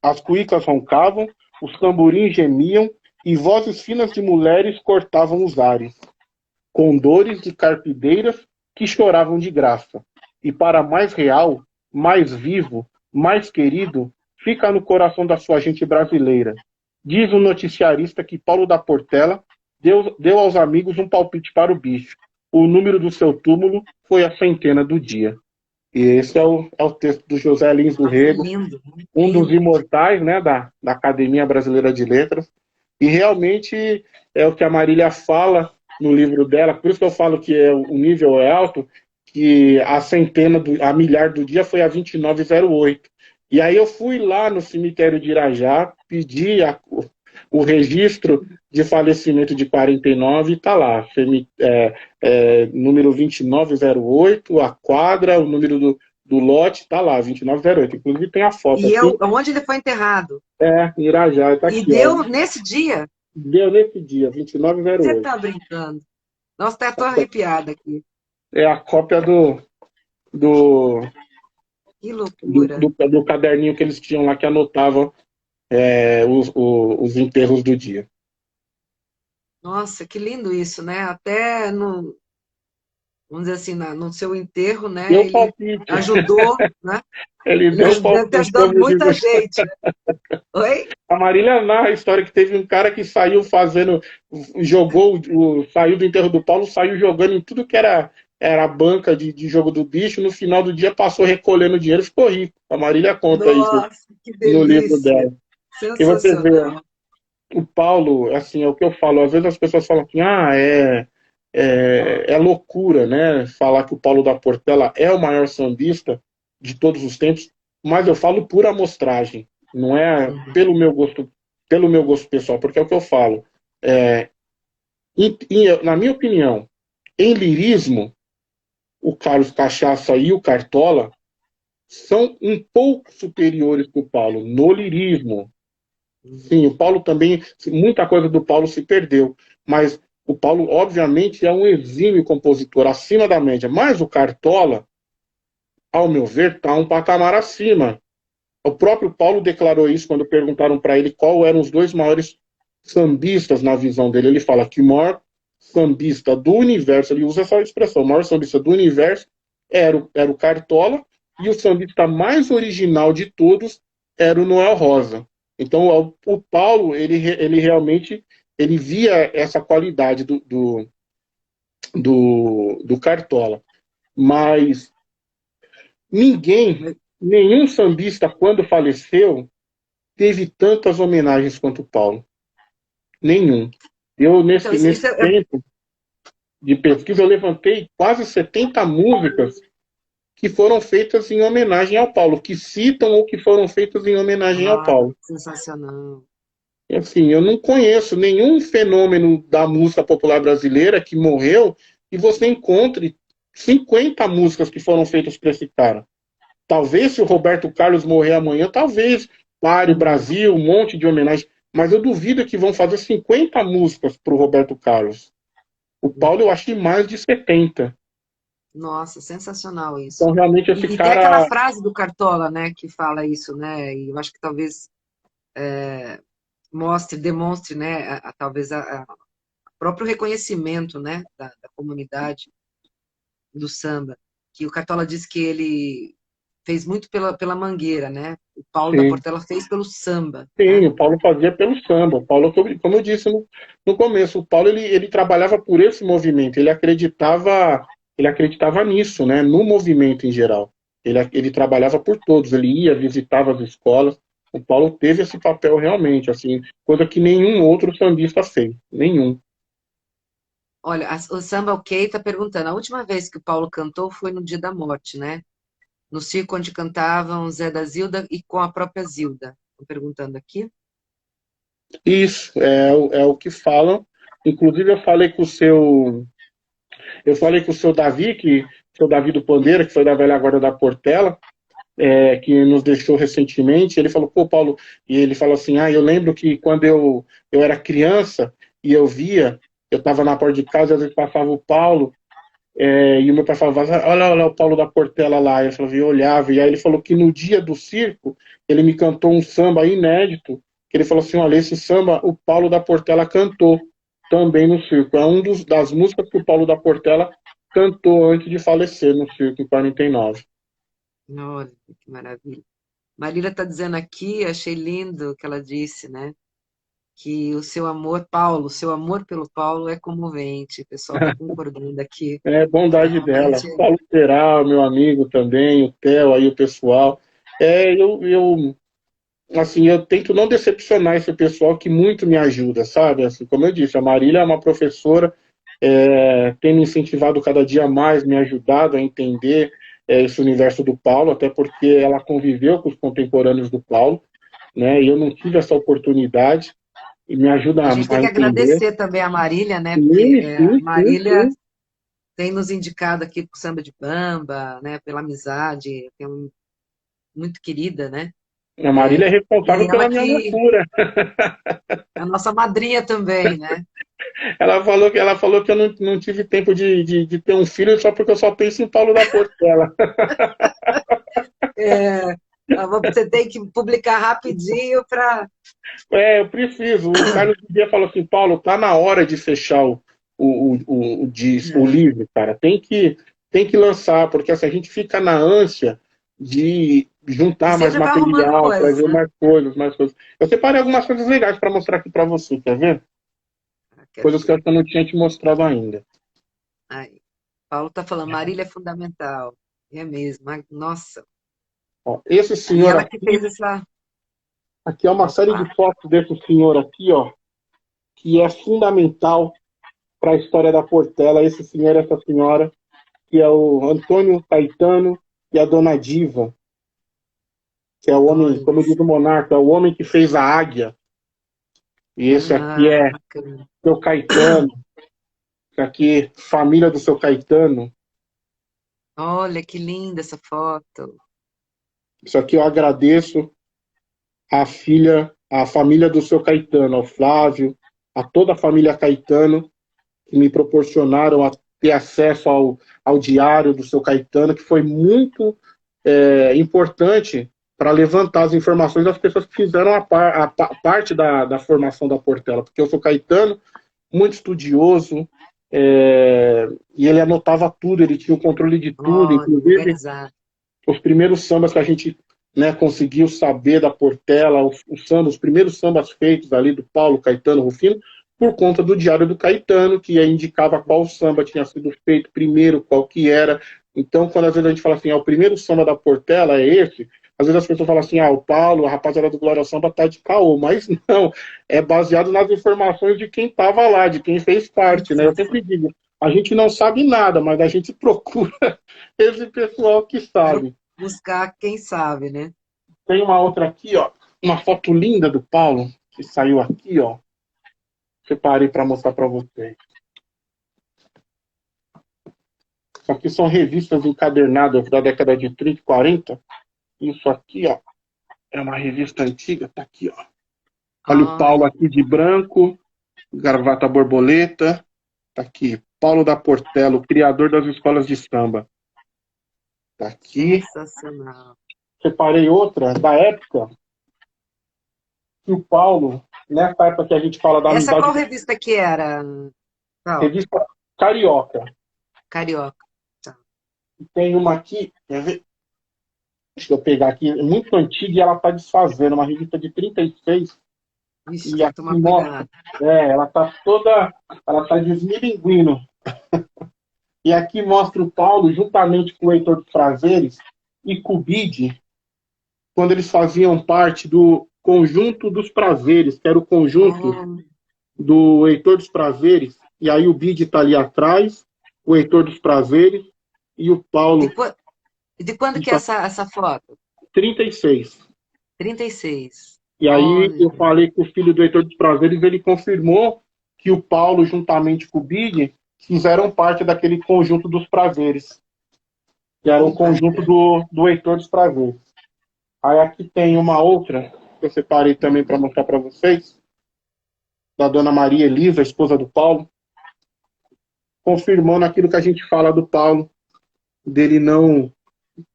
As cuícas roncavam, os tamborins gemiam e vozes finas de mulheres cortavam os ares. Condores de carpideiras que choravam de graça. E para mais real, mais vivo, mais querido, fica no coração da sua gente brasileira. Diz o noticiarista que Paulo da Portela deu aos amigos um palpite para o bicho. O número do seu túmulo foi a centena do dia. E esse é o texto do José Lins do Rego, Lindo, um dos lindo. imortais, né, da Academia Brasileira de Letras. E realmente é o que a Marília fala no livro dela, por isso que eu falo que o nível é alto, que a milhar do dia foi a 2908. E aí eu fui lá no cemitério de Irajá, pedi o registro de falecimento de 49 e está lá, número 2908, a quadra, o número do lote está lá, 2908. Inclusive tem a foto E aqui. onde ele foi enterrado? Em Irajá, está aqui. E deu ó. nesse dia? Deu nesse dia, Você 2908. tá brincando? Nossa, até tô arrepiada aqui. É a cópia do, Que loucura. do caderninho que eles tinham lá que anotava os enterros do dia. Nossa, que lindo isso, né? Até no, vamos dizer assim, no seu enterro, né? Deu Ele palpite. ajudou, né? Ele Ele deu deve ter palpite, ajudado como eu digo. muita gente. Oi? A Marília narra a história que teve um cara que saiu fazendo, saiu do enterro do Paulo, saiu jogando em tudo que era banca de jogo do bicho, no final do dia passou recolhendo dinheiro e ficou rico. A Marília conta isso Nossa, que no livro delícia. dela. E você vê, Sensacional. o Paulo, assim, é o que eu falo, às vezes as pessoas falam que é loucura, né, falar que o Paulo da Portela é o maior sambista de todos os tempos, mas eu falo por amostragem, não é pelo meu gosto pessoal, porque é o que eu falo. É, na minha opinião, em lirismo, o Carlos Cachaça e o Cartola são um pouco superiores que o Paulo no lirismo. Sim, o Paulo também, muita coisa do Paulo se perdeu, mas o Paulo, obviamente, é um exímio compositor, acima da média, mas o Cartola, ao meu ver, está um patamar acima. O próprio Paulo declarou isso quando perguntaram para ele qual eram os dois maiores sambistas na visão dele. Ele fala que o maior sambista do universo, ele usa essa expressão, o maior sambista do universo era o Cartola, e o sambista mais original de todos era o Noel Rosa. Então, o Paulo, ele realmente ele via essa qualidade do Cartola. Mas nenhum sambista, quando faleceu, teve tantas homenagens quanto o Paulo. Nenhum. Eu, Então, nesse tempo de pesquisa, eu levantei quase 70 músicas que foram feitas em homenagem ao Paulo, que citam ou que foram feitas em homenagem ao Paulo. sensacional. E, assim, eu não conheço nenhum fenômeno da música popular brasileira que morreu e você encontre 50 músicas que foram feitas para esse cara. Talvez se o Roberto Carlos morrer amanhã, talvez pare o Brasil, um monte de homenagem, mas eu duvido que vão fazer 50 músicas para o Roberto Carlos. O Paulo eu achei mais de 70. Nossa, sensacional isso. Então realmente esse E tem aquela cara... frase do Cartola, né, que fala isso, né? E eu acho que talvez demonstre, né, talvez a próprio reconhecimento, né, da comunidade do samba, que o Cartola disse que ele fez muito pela Mangueira, né? O Paulo da Sim. Portela fez pelo samba, Sim, né? o Paulo fazia pelo samba. O Paulo, como eu disse no começo, o Paulo ele trabalhava por esse movimento. Ele acreditava nisso, né? No movimento em geral. Ele trabalhava por todos. Ele ia, visitava as escolas. O Paulo teve esse papel realmente, assim, coisa que nenhum outro sambista fez. Nenhum. Olha, o Samba OK está perguntando, a última vez que o Paulo cantou foi no Dia da Morte, né? No circo onde cantavam Zé da Zilda e com a própria Zilda. Estão perguntando aqui. Isso é o que falam. Inclusive eu falei com o seu Davi, o seu Davi do Pandeira, que foi da velha guarda da Portela, que nos deixou recentemente. Ele falou, pô, Paulo, e ele falou assim, eu lembro que quando eu era criança e eu estava na porta de casa, às vezes passava o Paulo, e o meu pai falava, olha, olha o Paulo da Portela lá. Eu olhava, e aí ele falou que no dia do circo, ele me cantou um samba inédito, que ele falou assim, olha, esse samba o Paulo da Portela cantou também no circo. É das músicas que o Paulo da Portela cantou antes de falecer no circo, em 49. Olha, que maravilha. Marília está dizendo aqui, achei lindo o que ela disse, né? Que o seu amor, Paulo, o seu amor pelo Paulo é comovente. O pessoal está concordando aqui. É bondade dela. Realmente, Paulo Peral, meu amigo também, o Theo aí, o pessoal. Assim, eu tento não decepcionar esse pessoal que muito me ajuda, sabe? Assim, como eu disse, a Marília é uma professora, tem me incentivado cada dia mais, me ajudado a entender esse universo do Paulo, até porque ela conviveu com os contemporâneos do Paulo, né? E eu não tive essa oportunidade, e me ajuda a gente tem a que entender. agradecer também a Marília, né? Porque Sim, a sim, sim, Marília sim. tem nos indicado aqui para o samba de bamba, né? Pela amizade, muito querida, né? A Marília é E responsável ela pela minha que loucura. é a nossa madrinha também, né? Ela falou que eu não tive tempo de ter um filho só porque eu só penso em Paulo da Portela. É, você tem que publicar rapidinho para. Eu preciso. O Carlos um dia falou assim, Paulo, tá na hora de fechar o livro, cara. Tem que lançar, porque assim, a gente fica na ânsia de E juntar mais sempre vai arrumando material, coisas, trazer né? mais coisas, mais coisas. Eu separei algumas coisas legais para mostrar aqui para você, quer ver? Quero Coisas que eu ver. acho que eu não tinha te mostrado ainda. Aí, Paulo está falando, Marília é fundamental. É mesmo. Nossa. Ó, esse E senhor ela que aqui, fez essa. aqui é uma série Opa. de fotos desse senhor aqui, ó, que é fundamental para a história da Portela. Esse senhor e essa senhora, que é o Antônio Caetano e a Dona Diva, que é o homem, Olha como diz o só. monarca, é o homem que fez a águia. E esse aqui Ah, é bacana. seu Caetano, esse aqui, família do seu Caetano. Olha que linda essa foto. Isso aqui eu agradeço à família do seu Caetano, ao Flávio, a toda a família Caetano, que me proporcionaram a ter acesso ao diário do seu Caetano, que foi muito importante para levantar as informações das pessoas que fizeram parte da formação da Portela, porque eu sou Caetano, muito estudioso, e ele anotava tudo, ele tinha o controle de tudo, Olha, inclusive organizado. os primeiros sambas que a gente, né, conseguiu saber da Portela, os primeiros sambas feitos ali do Paulo Caetano Rufino, por conta do Diário do Caetano, que indicava qual samba tinha sido feito primeiro, qual que era. Então, quando às vezes a gente fala assim, o primeiro samba da Portela é esse, às vezes as pessoas falam assim, o Paulo, a rapaziada do Glória Samba tá de caô, mas não, é baseado nas informações de quem estava lá, de quem fez parte, né? Eu sempre digo, a gente não sabe nada, mas a gente procura esse pessoal que sabe. Buscar quem sabe, né? Tem uma outra aqui, ó, uma foto linda do Paulo, que saiu aqui, ó. Separei para mostrar para vocês. Isso aqui são revistas encadernadas da década de 30 e 40. Isso aqui, ó, é uma revista antiga, tá aqui, ó. Olha o Paulo Olha, aqui de branco, gravata borboleta. Tá aqui, Paulo da Portela, o criador das escolas de samba. Tá aqui. sensacional. Separei outra da época que o Paulo, nessa época que a gente fala da Essa amizade. qual revista que era? Qual? revista Carioca. Carioca. Tá. E tem uma aqui, quer ver? Deixa eu pegar aqui, é muito antiga e ela está desfazendo, uma revista de 36, Vixe, e tem que aqui tomar mostra, cuidado. ela está toda, ela está desmilinguindo. E aqui mostra o Paulo, juntamente com o Heitor dos Prazeres e com o Bide, quando eles faziam parte do Conjunto dos Prazeres, que era o conjunto Oh, do Heitor dos Prazeres, e aí o Bide está ali atrás, o Heitor dos Prazeres e o de, Paulo, qua- de quando que é essa foto? 36. 36. E aí Olha, eu falei com o filho do Heitor dos Prazeres, ele confirmou que o Paulo, juntamente com o Big, fizeram parte daquele conjunto dos prazeres, que era o que conjunto bacana. do Heitor dos Prazeres. Aí aqui tem uma outra, que eu separei também para mostrar para vocês, da dona Maria Elisa, esposa do Paulo, confirmando aquilo que a gente fala do Paulo, dele não,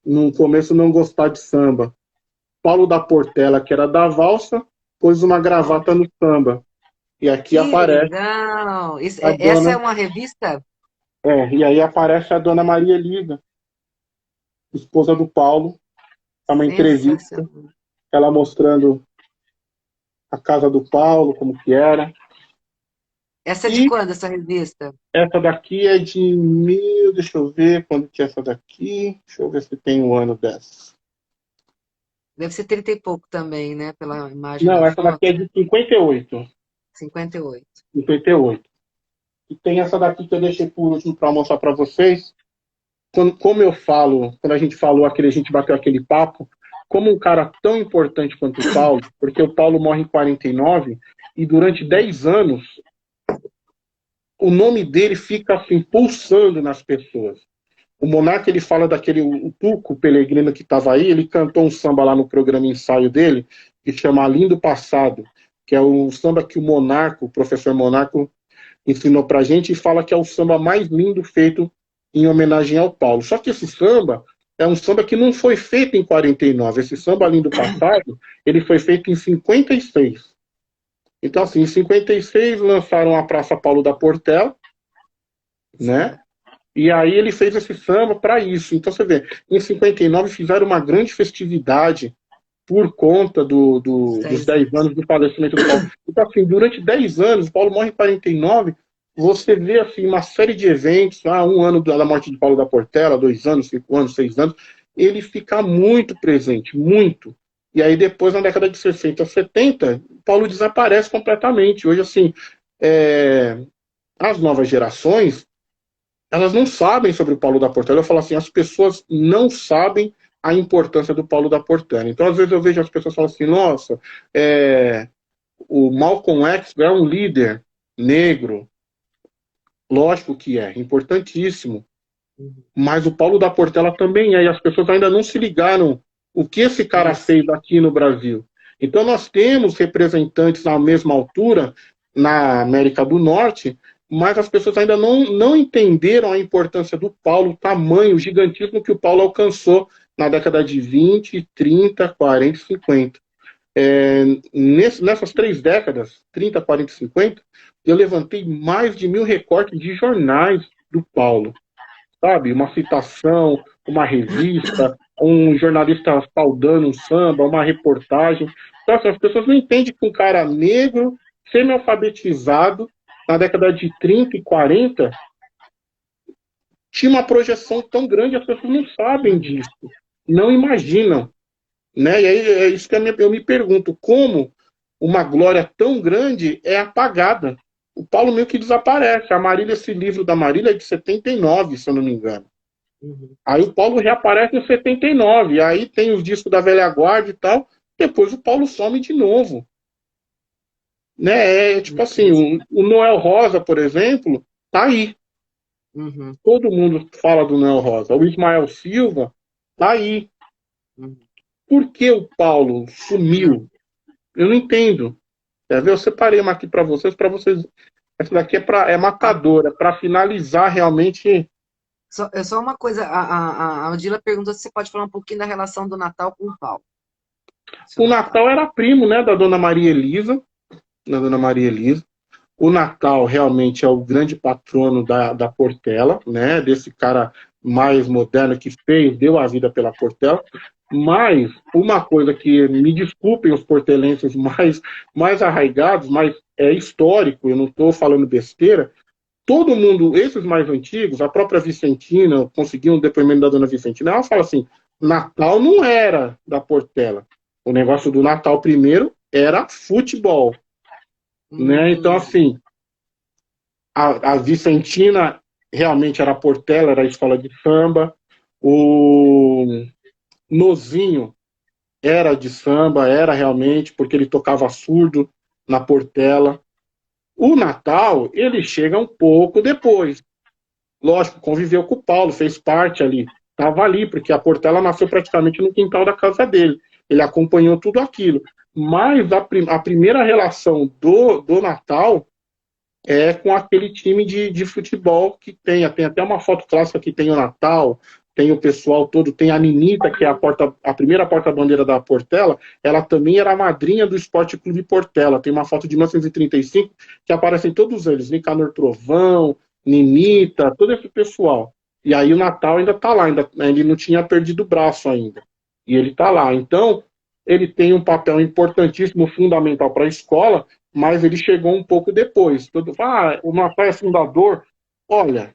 no começo, não gostar de samba. Paulo da Portela, que era da valsa, pôs uma gravata no samba. E aqui Que aparece legal! a Essa é dona. uma revista E aí aparece a dona Maria Elisa, esposa do Paulo, é uma entrevista, sensacional. ela mostrando a casa do Paulo, como que era. Essa é de E quando, essa revista? essa daqui é de mil, deixa eu ver quando que é essa daqui, deixa eu ver se tem um ano dessa. Deve ser 30 e pouco também, né? Pela imagem da Não, essa foto. daqui é de 58. 58. 58. E tem essa daqui que eu deixei por último para mostrar para vocês. Como eu falo, quando a gente falou aquele, a gente bateu aquele papo, como um cara tão importante quanto o Paulo, porque o Paulo morre em 49 e durante 10 anos o nome dele fica assim pulsando nas pessoas. O Monarca, ele fala daquele o Tuco Pelegrino que estava aí, ele cantou um samba lá no programa ensaio dele, que chama Lindo Passado, que é o samba que o Monarco, o professor Monarco, ensinou pra gente e fala que é o samba mais lindo feito em homenagem ao Paulo. Só que esse samba é um samba que não foi feito em 49. Esse samba Lindo Passado, ele foi feito em 56. Então, assim, em 56 lançaram a Praça Paulo da Portela, né? Certo. E aí ele fez esse samba para isso. Então você vê, em 59 fizeram uma grande festividade por conta Os dos 10 10 anos. anos do falecimento do Paulo. Então, assim, durante 10 anos, o Paulo morre em 49, você vê assim, uma série de eventos, um ano da morte de Paulo da Portela, 2 anos, 5 anos, 6 anos, ele fica muito presente, muito. E aí depois, na década de 60, 70, Paulo desaparece completamente. Hoje, assim, as novas gerações, elas não sabem sobre o Paulo da Portela. Eu falo assim, as pessoas não sabem a importância do Paulo da Portela. Então, às vezes eu vejo as pessoas falando assim, nossa, o Malcolm X é um líder negro. Lógico que é, importantíssimo. Uhum. Mas o Paulo da Portela também é, e as pessoas ainda não se ligaram o que esse cara Isso. fez aqui no Brasil. Então nós temos representantes à mesma altura na América do Norte, mas as pessoas ainda não entenderam a importância do Paulo, o tamanho, o gigantismo que o Paulo alcançou na década de 20, 30, 40 e 50. Nessas 3 décadas, 30, 40 e 50, eu levantei mais de 1.000 recortes de jornais do Paulo, sabe? Uma citação, uma revista, um jornalista saudando um samba, uma reportagem. Então, assim, as pessoas não entendem que um cara negro, semi-alfabetizado, na década de 30 e 40, tinha uma projeção tão grande, as pessoas não sabem Uhum. disso, não imaginam, né? E aí é isso que eu me pergunto, como uma glória tão grande é apagada? O Paulo meio que desaparece. A Marília, esse livro da Marília é de 79, se eu não me engano. Uhum. Aí o Paulo reaparece em 79, aí tem os discos da velha guarda e tal, depois o Paulo some de novo. Né? Tipo assim, o Noel Rosa, por exemplo, tá aí. Uhum. Todo mundo fala do Noel Rosa. O Ismael Silva tá aí. Uhum. Por que o Paulo sumiu? Eu não entendo. Quer ver? Eu separei uma aqui para vocês, Essa daqui é Ah, matadora, para finalizar realmente. é só uma coisa, a Odila perguntou se você pode falar um pouquinho da relação do Natal com o Paulo. Seu O Natal. Natal era primo, né, da Dona Maria Elisa, da Dona Maria Elisa. O Natal realmente é o grande patrono da Portela, né? Desse cara mais moderno que fez, deu a vida pela Portela. Mas uma coisa que, me desculpem os portelenses mais arraigados, mas é histórico, eu não estou falando besteira, todo mundo, esses mais antigos, a própria Vicentina, consegui um depoimento da dona Vicentina, ela fala assim, Natal não era da Portela. O negócio do Natal primeiro era futebol, né? Então, assim, a Vicentina realmente era a Portela, era a escola de samba, o Nozinho era de samba, era realmente, porque ele tocava surdo na Portela. O Natal, ele chega um pouco depois. Lógico, conviveu com o Paulo, fez parte ali, estava ali, porque a Portela nasceu praticamente no quintal da casa dele. Ele acompanhou tudo aquilo. Mas a primeira relação do Natal é com aquele time de futebol que tem até uma foto clássica que tem o Natal, tem o pessoal todo, tem a Ninita, que é a primeira porta-bandeira da Portela, ela também era a madrinha do Esporte Clube Portela. Tem uma foto de 1935 que aparecem todos eles, Nicanor Trovão, Ninita, todo esse pessoal. E aí o Natal ainda está lá, ele não tinha perdido o braço ainda. E ele está lá. Então, ele tem um papel importantíssimo, fundamental para a escola, mas ele chegou um pouco depois. O Natal é fundador. Olha,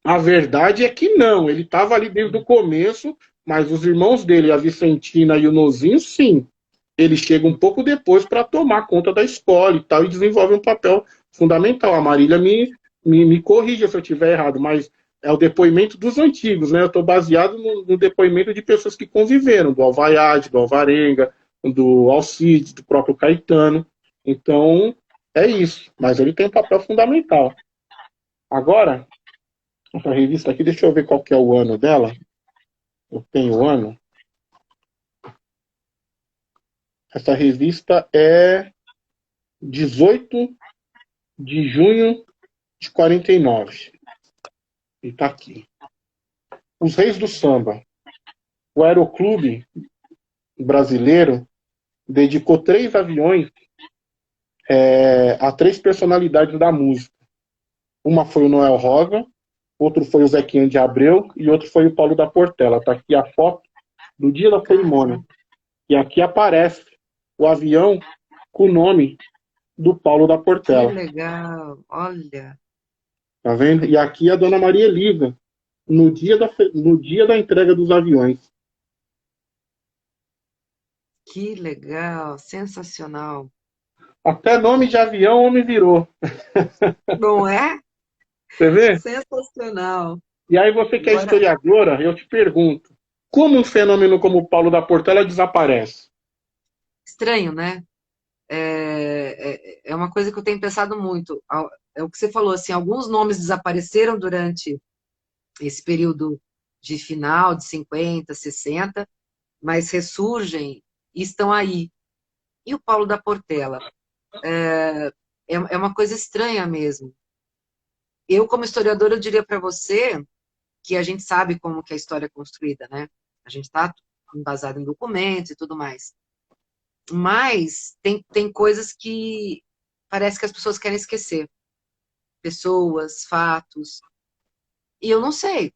a verdade é que não, ele estava ali desde o começo, mas os irmãos dele, a Vicentina e o Nozinho, sim. Ele chega um pouco depois para tomar conta da escola e tal, e desenvolve um papel fundamental. A Marília me corrija se eu estiver errado, mas é o depoimento dos antigos, né? Eu estou baseado no depoimento de pessoas que conviveram, do Alvaiade, do Alvarenga, do Alcides, do próprio Caetano. Então, é isso. Mas ele tem um papel fundamental. Agora, essa revista aqui, deixa eu ver qual que é o ano dela. Eu tenho o ano. Essa revista é 18 de junho de 49. E tá aqui. Os Reis do Samba. O Aeroclube brasileiro dedicou 3 aviões a 3 personalidades da música. Uma foi o Noel Rosa, outro foi o Zequinha de Abreu e outro foi o Paulo da Portela. Tá aqui a foto do dia da cerimônia. E aqui aparece o avião com o nome do Paulo da Portela. Que legal, olha. Tá vendo? E aqui a dona Maria Elisa, no dia da entrega dos aviões. Que legal, sensacional. Até nome de avião o homem virou. Não é? Você vê? Sensacional. E aí você que é Agora, historiadora, eu te pergunto, como um fenômeno como o Paulo da Portela desaparece? estranho, né? É uma coisa que eu tenho pensado muito. É o que você falou, assim, alguns nomes desapareceram durante esse período de final de 50, 60, mas ressurgem e estão aí. E o Paulo da Portela? É uma coisa estranha mesmo. Eu, como historiadora, eu diria para você que a gente sabe como que a história é construída, né? A gente está embasado em documentos e tudo mais. Mas tem coisas que parece que as pessoas querem esquecer. Pessoas, fatos. E eu não sei,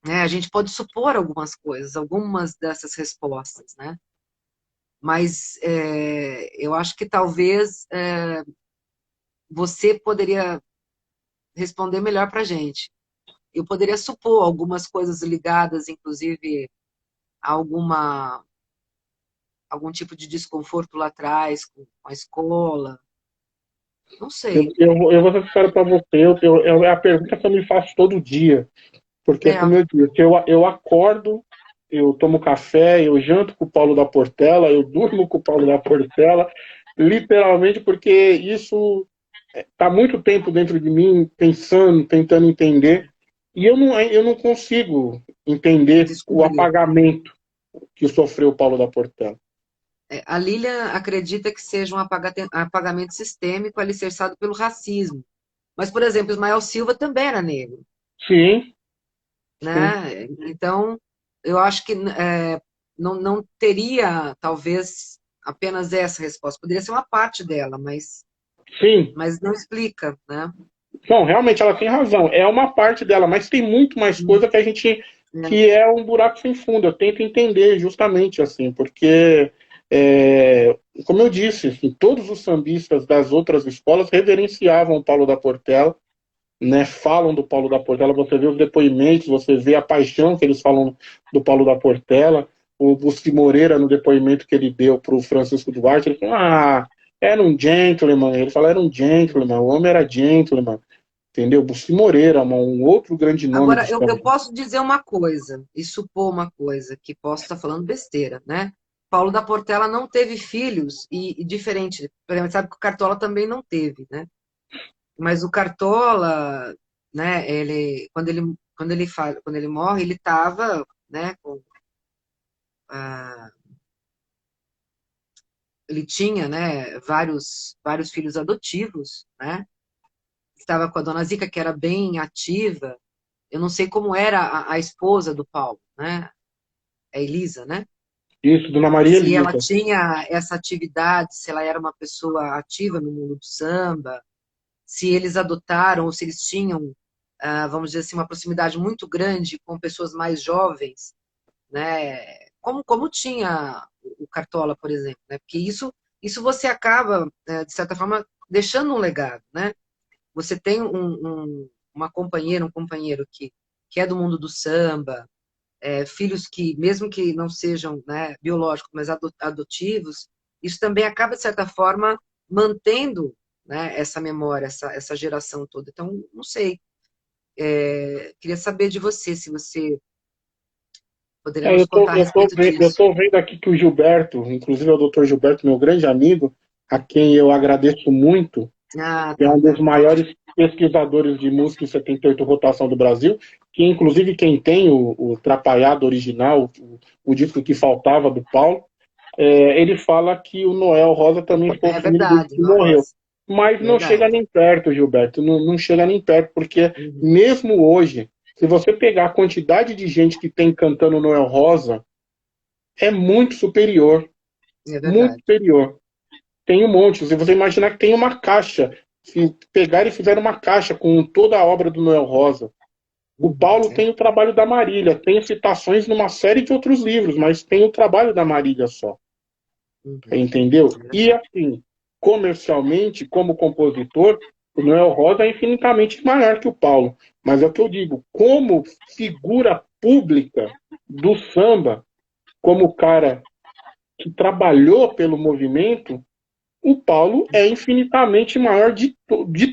né? A gente pode supor algumas coisas, algumas dessas respostas, né? Mas eu acho que talvez você poderia responder melhor para a gente. Eu poderia supor algumas coisas ligadas, inclusive, a algum tipo de desconforto lá atrás com a escola. Não sei. Eu vou ser sincero para você, é a pergunta que eu me faço todo dia. Porque, É, como eu disse, eu acordo, eu tomo café, eu janto com o Paulo da Portela, eu durmo com o Paulo da Portela, literalmente porque isso está muito tempo dentro de mim, pensando, tentando entender, e eu não consigo entender o descobrir. apagamento que sofreu o Paulo da Portela. A Lilian acredita que seja um apagamento sistêmico alicerçado pelo racismo. Mas, por exemplo, Ismael Silva também era negro, Sim, sim. né? Então, eu acho que não teria, talvez, apenas essa resposta. Poderia ser uma parte dela, mas Sim. mas não explica, né? Não, realmente ela tem razão. É uma parte dela, mas tem muito mais Hum, coisa que a gente né? que é um buraco sem fundo. Eu tento entender justamente assim, porque como eu disse, assim, todos os sambistas das outras escolas reverenciavam o Paulo da Portela, né? Falam do Paulo da Portela. Você vê os depoimentos, você vê a paixão que eles falam do Paulo da Portela. O Bussi Moreira, no depoimento que ele deu para o Francisco Duarte, ele falou: era um gentleman. Ele falou: era um gentleman, o homem era gentleman. Entendeu? Bussi Moreira, um outro grande nome do Agora, eu samba. posso dizer uma coisa, e supor uma coisa, que posso estar falando besteira, né? Paulo da Portela não teve filhos, e diferente, por exemplo, sabe que o Cartola também não teve, né? Mas o Cartola, né, quando ele morre, ele estava, né, ah, ele tinha, né, vários filhos adotivos, né? Estava com a dona Zica, que era bem ativa. Eu não sei como era a esposa do Paulo, né? A Elisa, né? Isso, Dona Maria Se ela Elisa. tinha essa atividade, se ela era uma pessoa ativa no mundo do samba, se eles adotaram ou se eles tinham, vamos dizer assim, uma proximidade muito grande com pessoas mais jovens, né? Como tinha o Cartola, por exemplo, né? Porque isso você acaba, de certa forma, deixando um legado, né? Você tem uma companheira, um companheiro que é do mundo do samba, filhos que, mesmo que não sejam, né, biológicos, mas adotivos, isso também acaba, de certa forma, mantendo, né, essa memória, essa geração toda. Então, não sei. Queria saber de você, se você poderia É, nos contar a respeito eu disso. tô vendo aqui que o Gilberto, inclusive é o doutor Gilberto, meu grande amigo, a quem eu agradeço muito, Ah, que é tá, um dos tá. maiores pesquisadores de música em 78 rotação do Brasil, que inclusive quem tem o Trapalhado original, o disco que faltava do Paulo, ele fala que o Noel Rosa também ficou É filho desde verdade, que não é morreu. Rosa? Mas não chega Verdade. nem perto, Gilberto, não chega nem perto, porque Uhum. mesmo hoje, se você pegar a quantidade de gente que tem cantando Noel Rosa, é É muito verdade. superior. Tem um monte. Se você imaginar que tem uma caixa, se pegaram e fizeram uma caixa com toda a obra do Noel Rosa. O Uhum. Paulo tem o trabalho da Marília, tem citações numa série de outros livros, mas tem o trabalho da Marília só. Uhum. Entendeu? É E verdade. assim, comercialmente, como compositor, o Noel Rosa é infinitamente maior que o Paulo. Mas é o que eu digo, como figura pública do samba, como cara que trabalhou pelo movimento, o Paulo é infinitamente maior de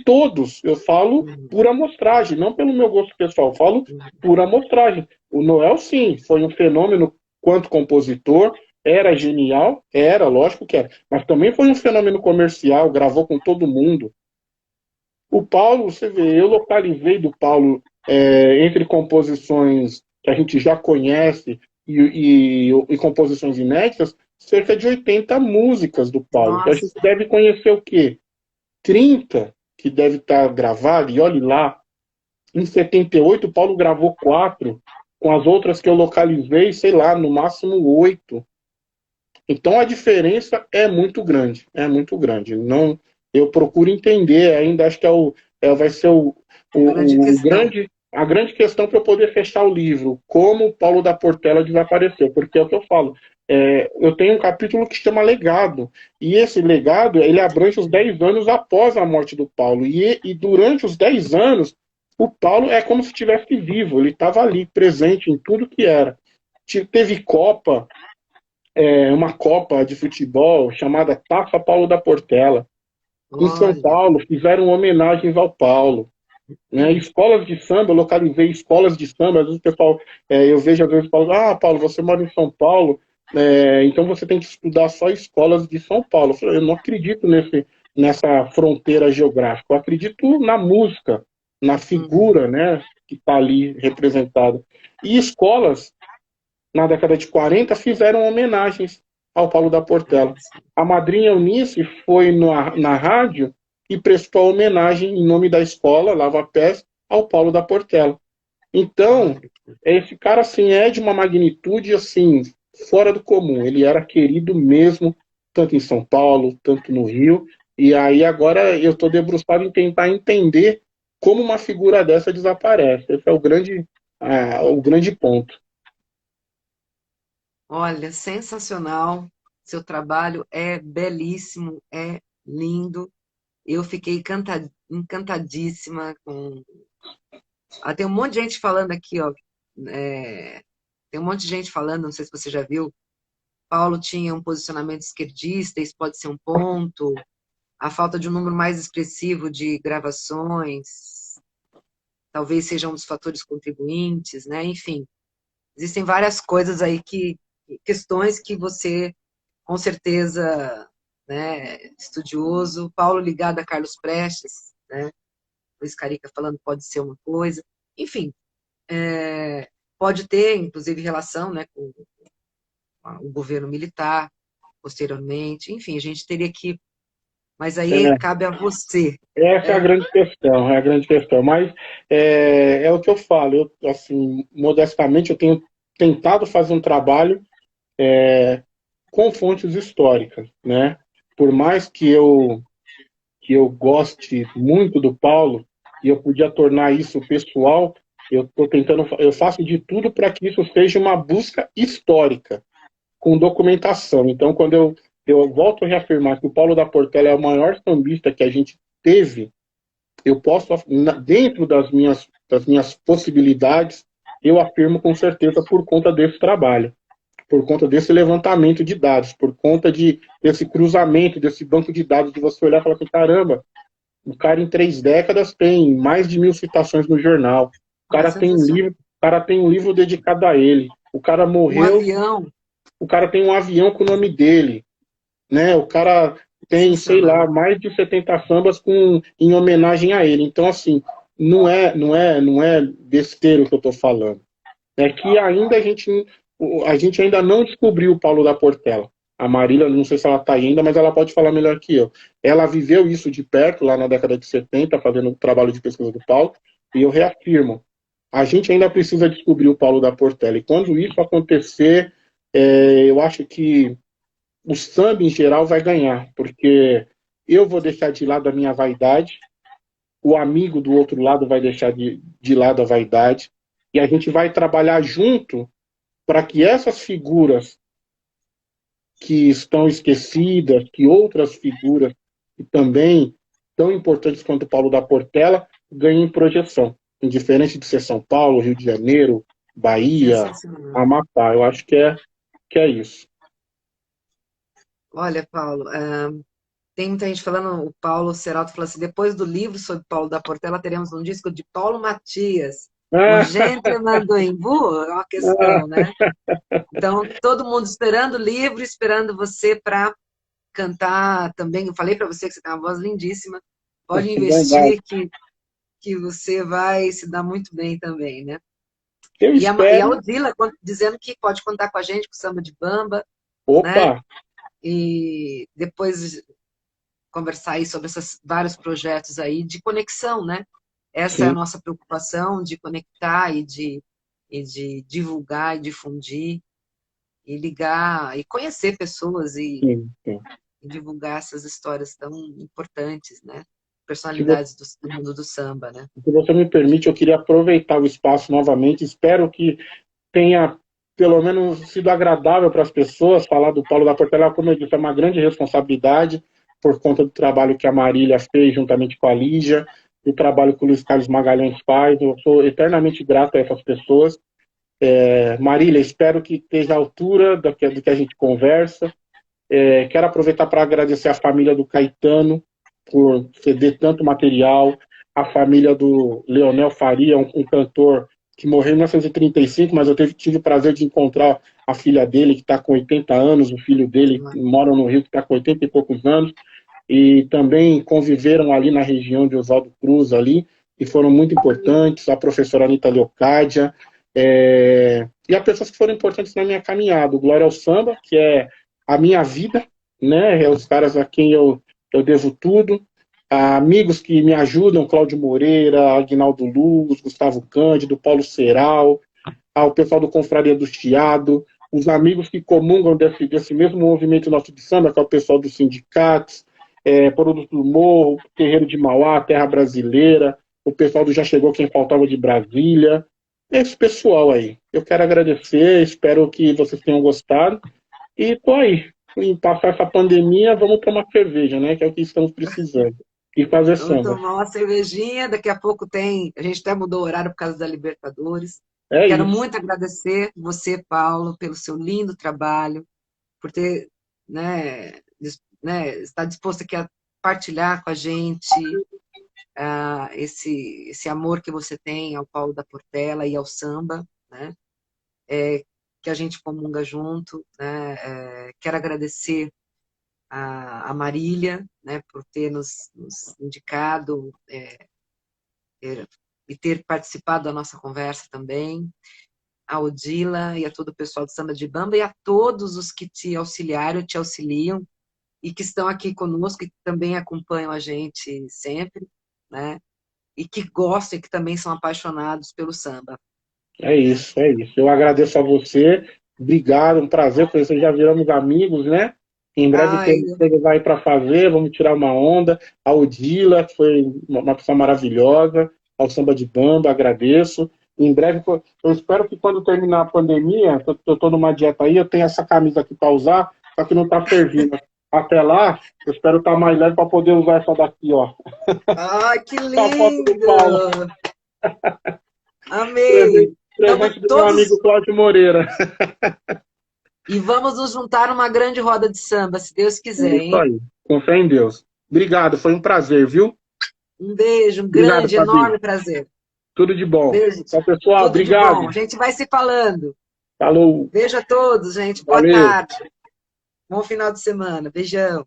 todos. Eu falo Uhum. por amostragem, não pelo meu gosto pessoal, eu falo Uhum. por amostragem. O Noel, sim, foi um fenômeno quanto compositor, era genial, era, lógico que era, mas também foi um fenômeno comercial, gravou com todo mundo. O Paulo, você vê, eu localizei do Paulo entre composições que a gente já conhece e composições inéditas, cerca de 80 músicas do Paulo. Então a gente Nossa. deve conhecer o quê? 30 que deve estar gravado, e olhe lá, em 78 o Paulo gravou 4, com as outras que eu localizei, sei lá, no máximo 8. Então a diferença é muito grande, é muito grande. Não, eu procuro entender, ainda acho que vai ser Grande o questão. a grande questão para eu poder fechar o livro, como o Paulo da Portela desapareceu, porque é o que eu falo. Eu tenho um capítulo que chama Legado, e esse legado ele abrange os 10 anos após a morte do Paulo, e durante os 10 anos, o Paulo é como se estivesse vivo, ele estava ali, presente em tudo que era. Teve Copa, uma Copa de futebol chamada Taça Paulo da Portela. Em São Olha. Paulo, fizeram homenagens ao Paulo. Né? Uhum. Escolas de samba, eu localizei escolas de samba. Às vezes o pessoal, eu vejo às vezes Paulo, Paulo, você mora em São Paulo, então você tem que estudar só escolas de São Paulo. Eu não acredito nessa fronteira geográfica. Eu acredito na música, na Uhum. figura, né, que está ali representada. E escolas na década de 40, fizeram homenagens ao Paulo da Portela. A madrinha Eunice foi na rádio e prestou homenagem em nome da escola Lava Pés ao Paulo da Portela. Então, Olha. esse cara assim é de uma magnitude assim fora do comum. Ele era querido mesmo, tanto em São Paulo, tanto no Rio. E aí agora eu estou debruçado em tentar entender como uma figura dessa desaparece. Esse é o grande ponto. Olha, sensacional. Seu trabalho é belíssimo, é lindo. Eu fiquei encantadíssima com. Ah, tem um monte de gente falando aqui, ó. é, Tem um monte de gente falando, não sei se você já viu. Paulo tinha um posicionamento esquerdista, isso pode ser um ponto. A falta de um número mais expressivo de gravações, talvez seja um dos fatores contribuintes, né? Enfim, existem várias coisas aí questões que você, com certeza, né, estudioso, Paulo ligado a Carlos Prestes, né? Luiz Carica falando pode ser uma coisa, enfim, pode ter, inclusive, relação, né, com o governo militar, posteriormente, enfim, a gente teria que, mas aí É, cabe a você. essa é a É, grande questão, é a grande questão. Mas é o que eu falo, eu, assim, modestamente, eu tenho tentado fazer um trabalho com fontes históricas, né? Por mais que eu goste muito do Paulo e eu podia tornar isso pessoal, eu faço de tudo para que isso seja uma busca histórica, com documentação. Então, quando eu volto a reafirmar que o Paulo da Portela é o maior sambista que a gente teve, eu posso, dentro das minhas possibilidades, eu afirmo com certeza por conta desse trabalho, por conta desse levantamento de dados, por conta desse cruzamento, desse banco de dados, de você olhar e falar assim, caramba, o cara em 3 décadas tem mais de 1.000 citações no jornal, é sensacional. o cara tem um livro dedicado a ele, o cara Um morreu, avião, o cara tem um avião com o nome dele, né? O cara tem, sei lá, sensacional. mais de 70 sambas em homenagem a ele. Então, assim, não é besteira o que eu estou falando. É que ainda a gente ainda não descobriu o Paulo da Portela. A Marília, não sei se ela está ainda, mas ela pode falar melhor que eu. Ela viveu isso de perto, lá na década de 70, fazendo o trabalho de pesquisa do Paulo, e eu reafirmo, a gente ainda precisa descobrir o Paulo da Portela. E quando isso acontecer, eu acho que o samba em geral vai ganhar, porque eu vou deixar de lado a minha vaidade, o amigo do outro lado vai deixar de lado a vaidade, e a gente vai trabalhar junto para que essas figuras que estão esquecidas, que outras figuras que também tão importantes quanto o Paulo da Portela ganhem projeção, indiferente de ser São Paulo, Rio de Janeiro, Bahia, Sensacional. Amapá. Eu acho que é isso. Olha, Paulo, tem muita gente falando, o Paulo Seralto falou assim, depois do livro sobre Paulo da Portela, teremos um disco de Paulo Matias, um gentleman do Embu, é uma questão, né? Então, todo mundo esperando o livro, esperando você para cantar também. Eu falei para você que você tem uma voz lindíssima, pode Verdade. investir que você vai se dar muito bem também, né? Eu E a espero. Odila dizendo que pode contar com a gente, com o Samba de Bamba, Opa, né? E depois conversar aí sobre esses vários projetos aí de conexão, né? Essa é a sim, nossa preocupação de conectar e de divulgar e difundir e ligar e conhecer pessoas sim, sim. e divulgar essas histórias tão importantes, né? Se você, Personalidades do mundo do samba, né? se você me permite, eu queria aproveitar o espaço novamente. Espero que tenha, pelo menos, sido agradável para as pessoas falar do Paulo da Portela. Como eu disse, é uma grande responsabilidade por conta do trabalho que a Marília fez juntamente com a Lígia, do trabalho que o Luiz Carlos Magalhães faz. Eu sou eternamente grato a essas pessoas. Marília, espero que esteja à altura do que a gente conversa. Quero aproveitar para agradecer a família do Caetano por ceder tanto material, a família do Leonel Faria, um cantor que morreu em 1935, mas eu tive o prazer de encontrar a filha dele, que está com 80 anos, o filho dele que mora no Rio, que está com 80 e poucos anos, e também conviveram ali na região de Oswaldo Cruz, ali, e foram muito importantes, a professora Anitta Leocádia, e as pessoas que foram importantes na minha caminhada, o Glória ao Samba, que é a minha vida, né? É os caras a quem eu devo tudo. Amigos que me ajudam, Cláudio Moreira, Aguinaldo Luz, Gustavo Cândido, Paulo Ceral, ao pessoal do Confraria do Chiado, os amigos que comungam desse mesmo movimento nosso de samba, que é o pessoal dos sindicatos. Produtos do Morro, Terreiro de Mauá, Terra Brasileira, o pessoal do Já Chegou Quem Faltava de Brasília, esse pessoal aí. Eu quero agradecer, espero que vocês tenham gostado. E tô aí. Em passar essa pandemia, vamos tomar cerveja, né? Que é o que estamos precisando. E fazer Vamos samba. tomar uma cervejinha, daqui a pouco tem. A gente até mudou o horário por causa da Libertadores. É Quero isso. muito agradecer você, Paulo, pelo seu lindo trabalho, por ter, né, estar disposto aqui a partilhar com a gente esse amor que você tem ao Paulo da Portela e ao samba, né? Que a gente comunga junto, né? Quero agradecer a Marília, né, por ter nos indicado e ter participado da nossa conversa também, a Odila e a todo o pessoal do Samba de Bamba e a todos os que te auxiliaram, te auxiliam e que estão aqui conosco e que também acompanham a gente sempre, né? E que gostam e que também são apaixonados pelo samba. É isso, é isso. Eu agradeço a você. Obrigado, um prazer, porque vocês já viramos amigos, né? Em breve Ai, temos coisas aí para fazer, vamos tirar uma onda. A Odila, que foi uma pessoa maravilhosa, ao Samba de Bamba, agradeço. Em breve, eu espero que quando terminar a pandemia, eu estou numa dieta aí, eu tenho essa camisa aqui para usar, só que não está servindo. Até lá, eu espero estar mais leve para poder usar essa daqui, ó. ai, que A foto do Paulo. lindo! Amei! Estamos Presente do meu todos. amigo Cláudio Moreira. E vamos nos juntar numa grande roda de samba, se Deus É quiser, isso hein? aí. Com fé em Deus. Obrigado, foi um prazer, viu? Um beijo, um Obrigado, grande, Fabi. enorme prazer. Tudo de bom. Beijo. Então, pessoal, Tudo de obrigado. bom. A gente vai se falando. Falou. Beijo a todos, gente. Boa Valeu. tarde. Bom final de semana. Beijão.